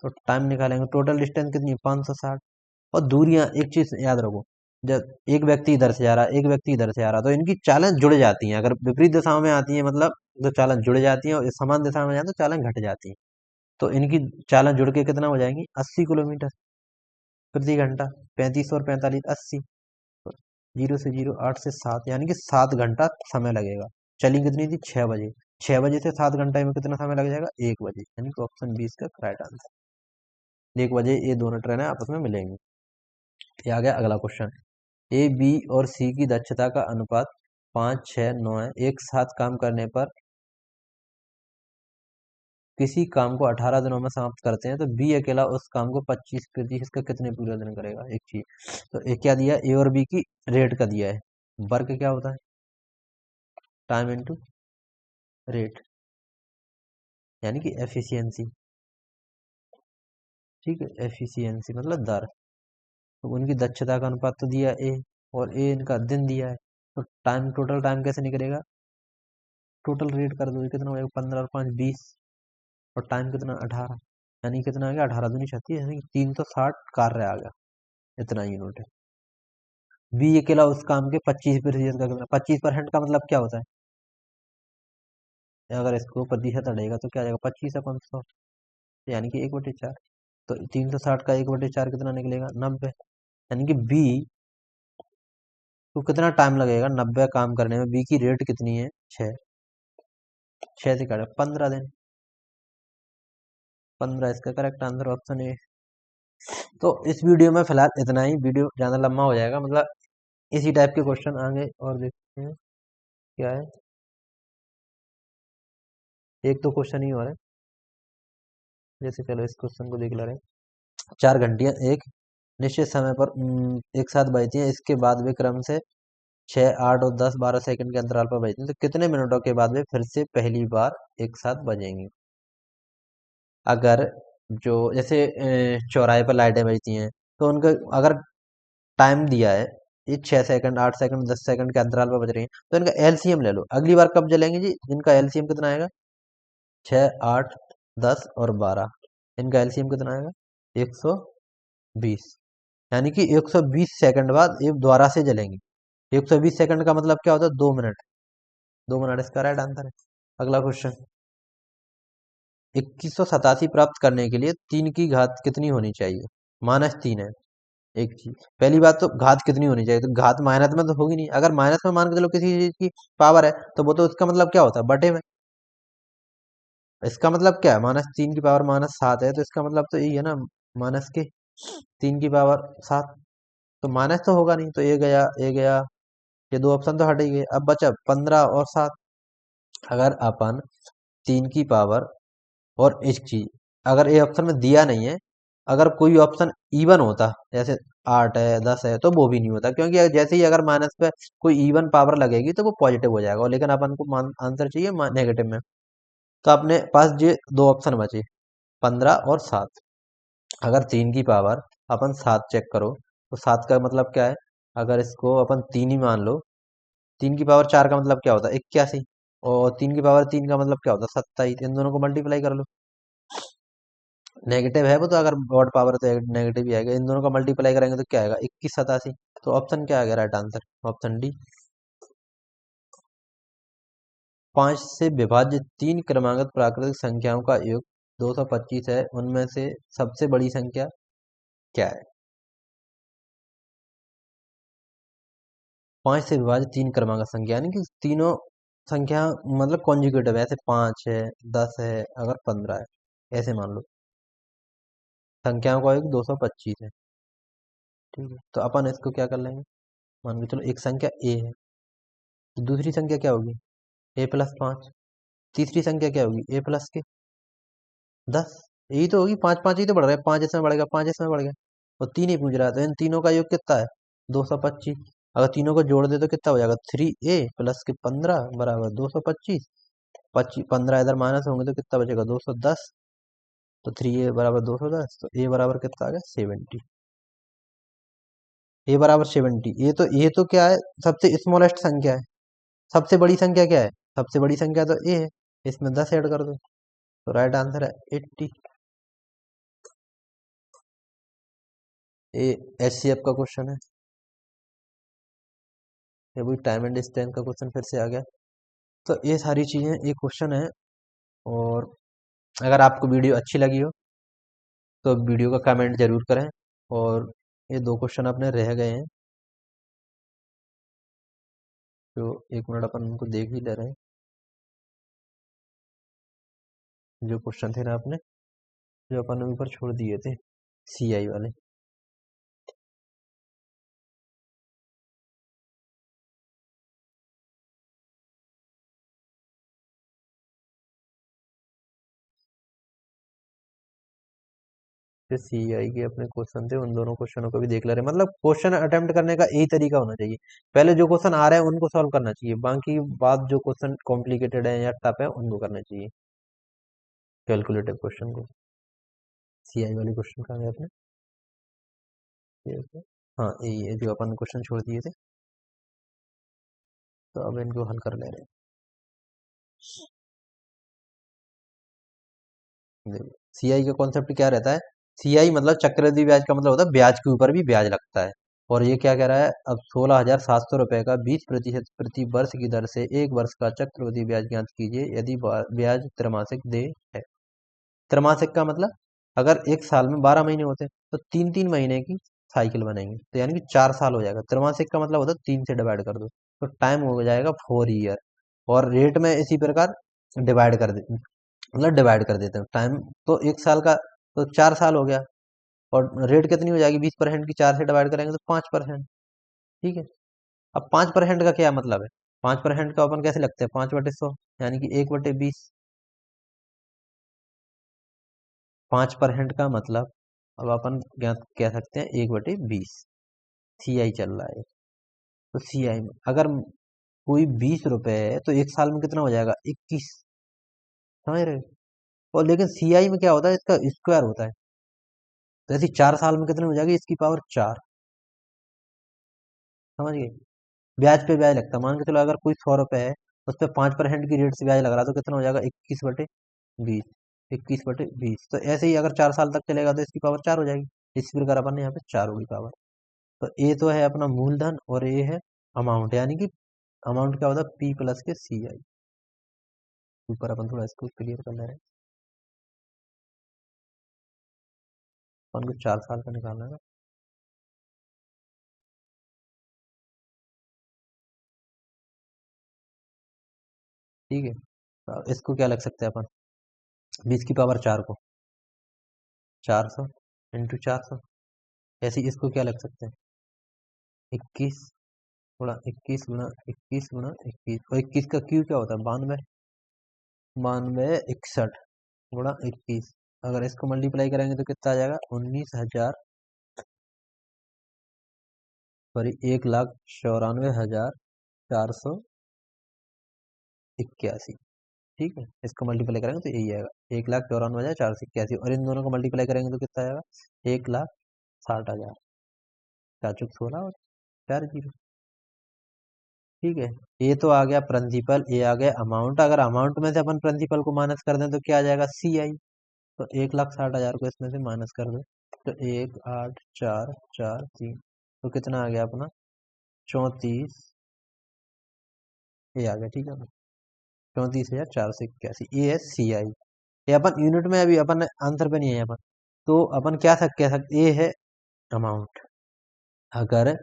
तो टाइम निकालेंगे, टोटल डिस्टेंस कितनी है 560। और दूरियां, एक चीज याद रखो, जब एक व्यक्ति इधर से जा रहा है, एक व्यक्ति इधर से आ रहा है, तो इनकी चालें जुड़ जाती हैं, अगर विपरीत दिशाओं में आती है मतलब तो चालें जुड़ जाती हैं, और समान दिशा में जाए तो चालें घट जाती हैं। तो इनकी चालें जुड़ के कितना हो जाएंगी 80 किलोमीटर प्रति घंटा, 35 और 45 80, तो 0 से 0 8 से 7, यानी कि 7 घंटा समय लगेगा। चली कितनी थी 6 बजे, 6 बजे से 7 घंटे में कितना समय लग जाएगा 1 बजे, यानी कि ऑप्शन 20 का करेक्ट आंसर। 1 बजे ये दोनों ट्रेनें आपस में मिलेंगी। ये आ गया अगला क्वेश्चन। ए बी और सी की दक्षता का अनुपात 5 6 9 है। एक साथ काम करने पर किसी काम को 18 दिनों में समाप्त करते हैं, तो बी अकेला उस काम को 25% का कितने पूरे दिन करेगा। एक चीज तो एक क्या दिया, ए और बी की रेट का दिया है। वर्क क्या होता है, टाइम इनटू रेट, यानी कि एफिशिएंसी। ठीक है, एफिशिएंसी मतलब दर। तो उनकी दक्षता का अनुपात तो दिया ए, और ए इनका दिन दिया है, तो टाइम, टोटल टाइम कैसे निकलेगा, टोटल रेट कर दो, ये कितना हो जाएगा 15 और 5 20, और टाइम कितना 18, यानी कितना आ गया 18 दूनी 36, यानी 360 कार्य आ गया, इतना यूनिट है। बी अकेला उस काम के 25% का कितना, 25% का मतलब क्या होता है, अगर इसको प्रतिशत हटेगा तो क्या आ जाएगा 25/100, यानी कि 1/4। तो 360 का 1/4 कितना निकलेगा 90, यानी कि बी को कितना टाइम लगेगा 90 काम करने में, बी की रेट कितनी है 6, 6 से काटे 15 दिन, 15 इसका करेक्ट आंसर ऑप्शन ए। तो इस वीडियो में फिलहाल इतना ही, वीडियो ज़्यादा लंबा हो जाएगा, मतलब इसी टाइप के क्वेश्चन आगे और देखते हैं क्या है। एक तो क्वेश्चन ही और है, जैसे चलो इस क्वेश्चन को देख ले रहे हैं। 4 घंटियां एक निश्चित समय पर एक साथ बजती हैं, इसके बाद वे क्रम से 6 8 और 10 12 सेकंड के अंतराल पर बजती हैं, तो कितने मिनटों के बाद वे फिर से पहली बार एक साथ बजेंगी। अगर जो जैसे चौराहे पर लाइटें बजती हैं, तो उनका अगर टाइम दिया है, ये 6 सेकंड 8 सेकंड 10 सेकंड के अंतराल पर बज रही हैं, तो इनका एलसीएम ले लो, अगली बार कब जलेंगे जी, इनका एलसीएम कितना आएगा 6 8 10 और 12, इनका एलसीएम कितना आएगा 120, यानी कि 120 सेकंड बाद ये दोबारा से जलेंगी। 120 सेकंड का मतलब क्या होता है 2 मिनट, 2 मिनट इसका राइट आंसर है। अगला क्वेश्चन, 2187 प्राप्त करने के लिए 3 की घात कितनी होनी चाहिए, -3 है। एक चीज, पहली बात तो घात कितनी होनी चाहिए, तो घात माइनस में तो होगी नहीं, अगर माइनस में मान के चलो किसी चीज की पावर है, तो वो तो उसका मतलब क्या होता है बटे में। इसका मतलब क्या है, -3 की पावर -7 है, तो इसका मतलब तो यही है ना, माइनस के 3 की पावर 7, तो माइनस तो होगा नहीं, तो ये गया ये गया, ये दो ऑप्शन तो हट ही गए, अब बचा 15 और 7। अगर अपन 3 की पावर, और एक चीज, अगर ये ऑप्शन में दिया नहीं है, अगर कोई ऑप्शन इवन होता जैसे 8 है 10 है, तो वो भी नहीं होता, क्योंकि जैसे ही अगर माइनस पे कोई इवन पावर लगेगी तो वो पॉजिटिव हो जाएगा, लेकिन अपन को आंसर चाहिए नेगेटिव में। तो अपने पास ये दो ऑप्शन बचे, 15 और 7। अगर 3 की पावर अपन 7 चेक करो, तो 7 का मतलब क्या है, अगर इसको अपन 3 ही मान लो, 3 की पावर 4 का मतलब क्या होता है 81, और 3 की पावर 3 का मतलब क्या होता है 27, इन दोनों को मल्टीप्लाई कर लो, नेगेटिव है वो तो, अगर गॉड पावर तो नेगेटिव ही आएगा, इन दोनों का मल्टीप्लाई करेंगे तो क्या आएगा 2187। तो ऑप्शन क्या आ गया राइट आंसर, ऑप्शन डी। 5 से विभाज्य 3 क्रमागत प्राकृतिक संख्याओं का योग 225 है, उनमें से सबसे बड़ी संख्या क्या है। 5 से विभाजित 3 क्रमागत संख्या, यानी कि तीनों संख्या मतलब कॉन्जुगेटिव है, ऐसे 5 है 10 है अगर 15 है, ऐसे मान लो संख्याओं का योग 225 है। ठीक है, तो अपन इसको क्या कर लेंगे, मान के चलो एक संख्या ए है, तो दूसरी संख्या क्या होगी A+5, तीसरी संख्या क्या होगी A+10, यही तो होगी, 5 5 ही तो बढ़ रहा है, 5 इसमें बढ़ गया 5 इसमें बढ़ गया, और 3 ही पूछ रहा है, तो इन तीनों का योग कितना है 225। अगर तीनों को जोड़ दे तो कितना हो जाएगा, 3a + 15 बराबर 225। 15 इधर माइनस होंगे तो कितना बचेगा, 210। तो 3a बराबर 210, तो a बराबर कितना आ गया, 70। a बराबर 70। ये तो क्या है, सबसे स्मॉलेस्ट संख्या है। सबसे बड़ी संख्या क्या है, सबसे बड़ी संख्या तो a है। इसमें 10 ऐड कर दो, तो राइट आंसर है 80। ये HCF का क्वेश्चन है। ये वही टाइम एंड डिस्टेंस का क्वेश्चन फिर से आ गया। तो ये सारी चीजें एक क्वेश्चन है। और अगर आपको वीडियो अच्छी लगी हो तो वीडियो का कमेंट जरूर करें। और ये दो क्वेश्चन अपने रह गए हैं, तो एक मिनट अपन उनको देख ही ले रहे हैं। जो क्वेश्चन थे ना अपने, जो अपन ने ऊपर छोड़ दिए थे, CI वाले। जो CI के अपने क्वेश्चन थे, उन दोनों क्वेश्चनों को भी देख ले रहे हैं। मतलब क्वेश्चन अटेम्प्ट करने का यही तरीका होना चाहिए, पहले जो क्वेश्चन आ रहे हैं उनको सॉल्व करना चाहिए, बाकी बाद जो क्वेश्चन कॉम्प्लिकेटेड है या टफ है उनको करना चाहिए, कैलकुलेटिव क्वेश्चन को। CI वाले क्वेश्चन कहाँ गए अपने, ये हाँ ये जो अपन क्वेश्चन छोड़ दिए थे, तो अब इनको हल कर ले रहे हैं। CI का कॉन्सेप्ट क्या रहता है, CI मतलब चक्रवृद्धि ब्याज का मतलब होता है ब्याज के ऊपर भी ब्याज लगता है। और ये क्या कह रहा है, अब 16,700 रुपए का 20% प्रति वर्ष की दर से 1 वर्ष का चक्रवृद्धि ब्याज ज्ञात कीजिए यदि ब्याज त्रैमासिक दे है। त्रैमासिक का मतलब, अगर एक साल में 12 महीने होते तो 3-3 महीने की साइकिल बनेंगे, तो यानी कि 4 साल हो जाएगा। त्रैमासिक का मतलब होता है 3 से डिवाइड कर दो, तो टाइम हो जाएगा 4 ईयर। और रेट में इसी प्रकार डिवाइड कर दे, मतलब डिवाइड कर देते हैं टाइम। तो एक साल का तो 4 साल हो गया। और रेट कितनी हो जाएगी, 20% की 4 से डिवाइड करेंगे तो 5%। ठीक है। अब 5% का क्या मतलब है, 5% का अपन कैसे लगते हैं, 5/100, यानी कि 1/20। 5% का मतलब, अब अपन ज्ञात कह सकते हैं 1/20। CI चल रहा है, तो CI में अगर कोई 20 रुपए है तो एक साल में कितना हो जाएगा, 21। समझ रहे हो। और लेकिन CI में क्या होता है, इसका स्क्वायर होता है, तो ऐसे 4 साल में कितने हो जाएगी, इसकी पावर 4। समझ गए। ब्याज पे ब्याज लगता है, मान के चलो अगर कोई 100 रुपए है, उस पर 5% की रेट से ब्याज लग रहा है, तो कितना हो जाएगा, 21/20। 21/20, तो ऐसे ही अगर 4 साल तक चलेगा तो इसकी पावर 4 हो जाएगी। इस प्रकार अपन ने यहाँ पे 4 होगी पावर। तो ये तो है अपना मूलधन, और ये है अमाउंट, यानी कि अमाउंट क्या होता है, P+के CI। ऊपर अपन थोड़ा इसको क्लियर कर ले रहे हैं। अपन को 4 साल का निकालना है। ठीक है, तो इसको क्या लग सकता है अपन, 20 की पावर 4 को 400 × 400। ऐसे ही इसको क्या लग सकते हैं, 21 × 21 × 21 और 21 का क्यू क्या होता है, 92। 91 61 × 21। अगर इसको मल्टीप्लाई करेंगे तो कितना आ जाएगा, 19,000, सॉरी 1,94,481। ठीक है, इसको मल्टीप्लाई करेंगे तो यही आएगा, 1,94,481। और इन दोनों को मल्टीप्लाई करेंगे तो कितना आएगा, 1,60,000। 4 × 16 और 4 0। ठीक है। ये तो आ गया प्रिंसिपल, ये आ गया अमाउंट। अगर अमाउंट में से अपन प्रिंसिपल को माइनस कर दें तो क्या आ जाएगा, CI। तो 1,60,000 को इसमें से माइनस कर दो, तो 1,8,4,4,3, तो कितना आ गया अपना, 34। ये आ गया, ठीक है ना, 34,481। ये है CI। ये अपन यूनिट में, अभी अपन आंसर पे नहीं है अपन, तो अपन क्या कह सकते, ये है अमाउंट। अगर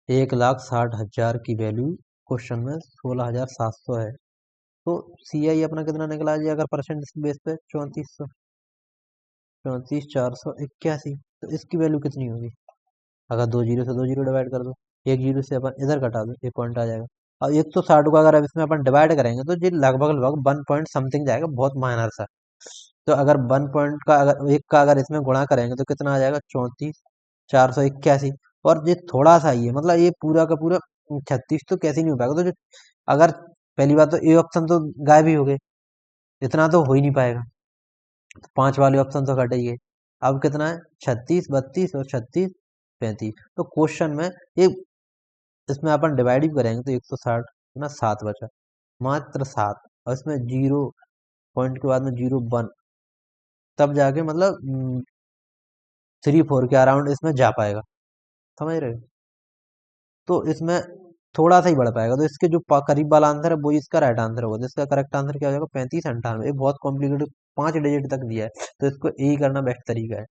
1,60,000 की वैल्यू क्वेश्चन में 16,700 है, तो CI अपना कितना निकला जी, अगर परसेंट बेस पे 3400, 34,481, तो इसकी वैल्यू कितनी होगी। अगर दो जीरो से दो जीरो डिवाइड कर दो, एक जीरो से अपन इधर घटा दो, एक पॉइंट आ जाएगा। अब 160 को अगर अब इसमें अपन डिवाइड करेंगे तो जी लगभग लगभग 1 पॉइंट समथिंग जाएगा, बहुत माइनर सा। तो अगर 1 पॉइंट का, अगर एक का अगर इसमें गुणा करेंगे तो कितना आ जाएगा, 34,481। और ये थोड़ा सा ही है, मतलब ये पूरा का पूरा 36 तो कैसे नहीं हो पाएगा, तो जो अगर पहली बात तो ए ऑप्शन तो गायब ही हो गए, इतना तो हो ही नहीं पाएगा, तो 5 वाले ऑप्शन तो कट ही गए। अब कितना है, 36, 32 और 36, 35। तो क्वेश्चन में ये, इसमें अपन डिवाइड भी करेंगे तो 160 ना 7 बचा, मात्र 7, और इसमें जीरो पॉइंट के बाद में 01, तब जाके मतलब 3 4 के अराउंड इसमें जा पाएगा, समझ रहे हो। तो इसमें थोड़ा सा ही बढ़ पाएगा, तो इसके जो करीब वाला आंसर है वो इसका राइट आंसर होगा, तो इसका करेक्ट आंसर क्या हो जाएगा, 35 98। ये बहुत कॉम्प्लिकेटेड 5 डिजिट तक दिया है, तो इसको यही करना बेस्ट तरीका है।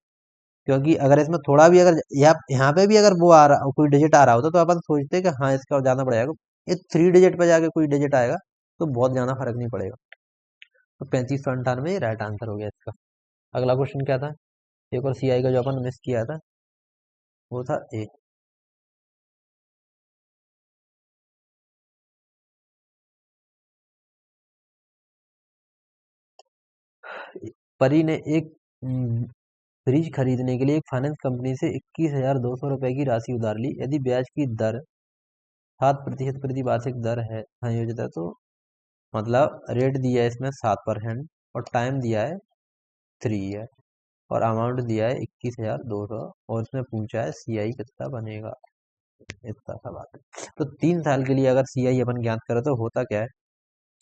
क्योंकि अगर इसमें थोड़ा भी अगर यहाँ पे भी अगर वो आ रहा, कोई डिजिट आ रहा होता तो अपन सोचते कि हाँ इसका ज्यादा बढ़ जाएगा, ये 3 डिजिट पे जाके कोई डिजिट आएगा तो बहुत ज्यादा फर्क नहीं पड़ेगा। तो 3598 राइट आंसर हो गया इसका। अगला क्वेश्चन क्या था, एक और सीआई का जो अपन मिस किया था वो था ए। परी ने एक फ्रिज खरीदने के लिए एक फाइनेंस कंपनी से 21,200 रुपए की राशि उधार ली। यदि ब्याज की दर 7% प्रति वार्षिक दर है संयोजित है, तो मतलब रेट दिया है इसमें 7% और टाइम दिया है 3 ईयर और अमाउंट दिया है 21,200 और इसमें पूछा है सीआई कितना बनेगा, इतना सा बात है। तो 3 साल के लिए अगर सीआई अपन ज्ञात करें तो होता क्या है,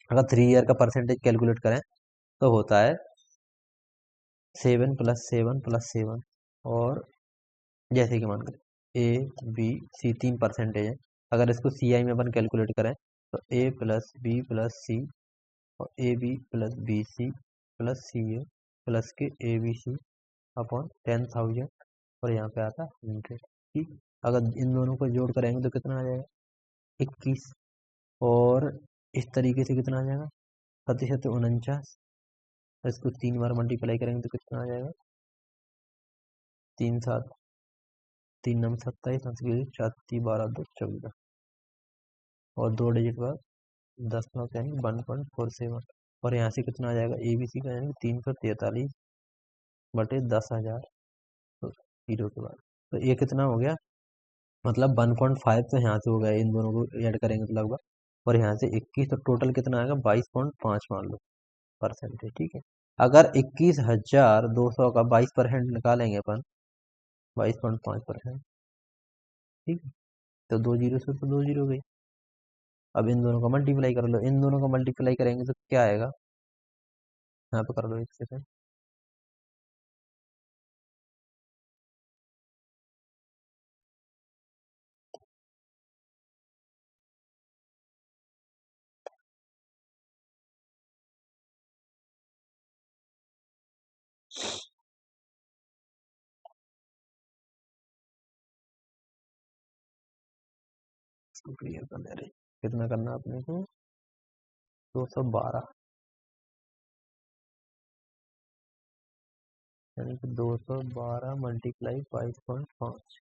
अगर 3 ईयर का परसेंटेज कैलकुलेट करें तो होता है 7 + 7 + 7, और जैसे कि मान करें ए बी सी 3 परसेंटेज है, अगर इसको सी आई में अपन कैलकुलेट करें तो A + B + C और AB + BC + CA प्लस के ABC अपॉन 10,000, और यहाँ पे आता है 100। ठीक, अगर इन दोनों को जोड़ करेंगे तो कितना आ जाएगा 21, और इस तरीके से कितना आ जाएगा 7 × 49, इसको 3 बार मल्टीप्लाई करेंगे तो कितना आ जाएगा 3 7 3 9 27, 4 3 12 2 14, और 2 डिजिट बाद 10 9 यानी 1.47, और यहाँ से कितना आ जाएगा ABC का यानी 343/10,000, तो जीरो के बाद तो ये कितना हो गया, मतलब 1.5 तो यहाँ से हो गया, इन दोनों को ऐड करेंगे तो लगभग, और यहाँ से 21, तो टोटल कितना आएगा 22.5 मान लो परसेंटेज। ठीक है, अगर 21,200 का 22% निकालेंगे अपन, 22.5%, ठीक है, तो 2 जीरो से तो 2 जीरो गई। अब इन दोनों का मल्टीप्लाई कर लो, इन दोनों का मल्टीप्लाई करेंगे तो क्या आएगा, यहाँ पे कर लो 1 सेकेंड। क्लियर कर ले रहे, कितना करना है अपने को 212, यानी कि 212 मल्टीप्लाई 22.5,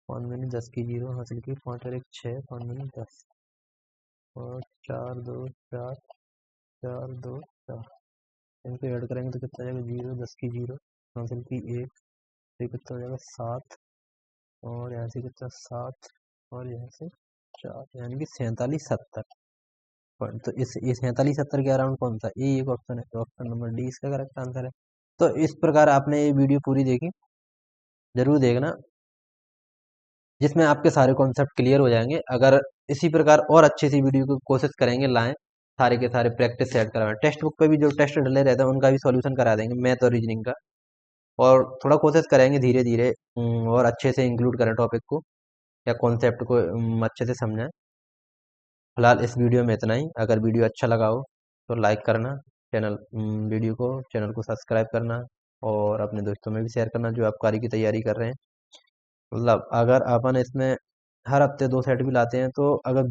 5 मैंने 10 की जीरो हासिल की, 5 और 1 6, 5 मैंने 10, और 4 2 4 4 2 4, इनको ऐड करेंगे तो कितना जाएगा जीरो, 10 की जीरो हासिल की 1, फिर कितना हो जाएगा 7, और यहाँ से कितना 7, और यहाँ से 4, यानी कि 4770 पॉइंट। तो इस ये 4770 के अराउंड कौन सा, ये एक ऑप्शन है, तो ऑप्शन नंबर डी इसका करेक्ट आंसर है। तो इस प्रकार आपने ये वीडियो पूरी देखी, जरूर देखना, जिसमें आपके सारे कॉन्सेप्ट क्लियर हो जाएंगे। अगर इसी प्रकार और अच्छी सी वीडियो की कोशिश करेंगे लाएं, सारे के सारे प्रैक्टिस सेट करवाएं, टेक्स्ट बुक पे भी जो टेस्ट डले रहते हैं उनका भी सॉल्यूशन करा देंगे, मैथ और रीजनिंग का, और थोड़ा कोशिश करेंगे धीरे धीरे और अच्छे से इंक्लूड करें टॉपिक को या कॉन्सेप्ट को, अच्छे से समझें। फिलहाल इस वीडियो में इतना ही, अगर वीडियो अच्छा लगा हो तो लाइक करना, वीडियो को चैनल को सब्सक्राइब करना, और अपने दोस्तों में भी शेयर करना जो आबकारी की तैयारी कर रहे हैं। मतलब अगर अपन इसमें हर हफ्ते 2 सेट भी लाते हैं तो अगर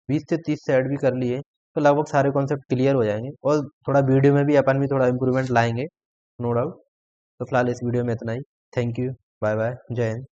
20 से 30 सेट भी कर लिए तो लगभग सारे कॉन्सेप्ट क्लियर हो जाएंगे, और थोड़ा वीडियो में भी अपन भी थोड़ा इम्प्रूवमेंट लाएंगे, नो डाउट। तो फिलहाल इस वीडियो में इतना ही, थैंक यू, बाय बाय, जय हिंद।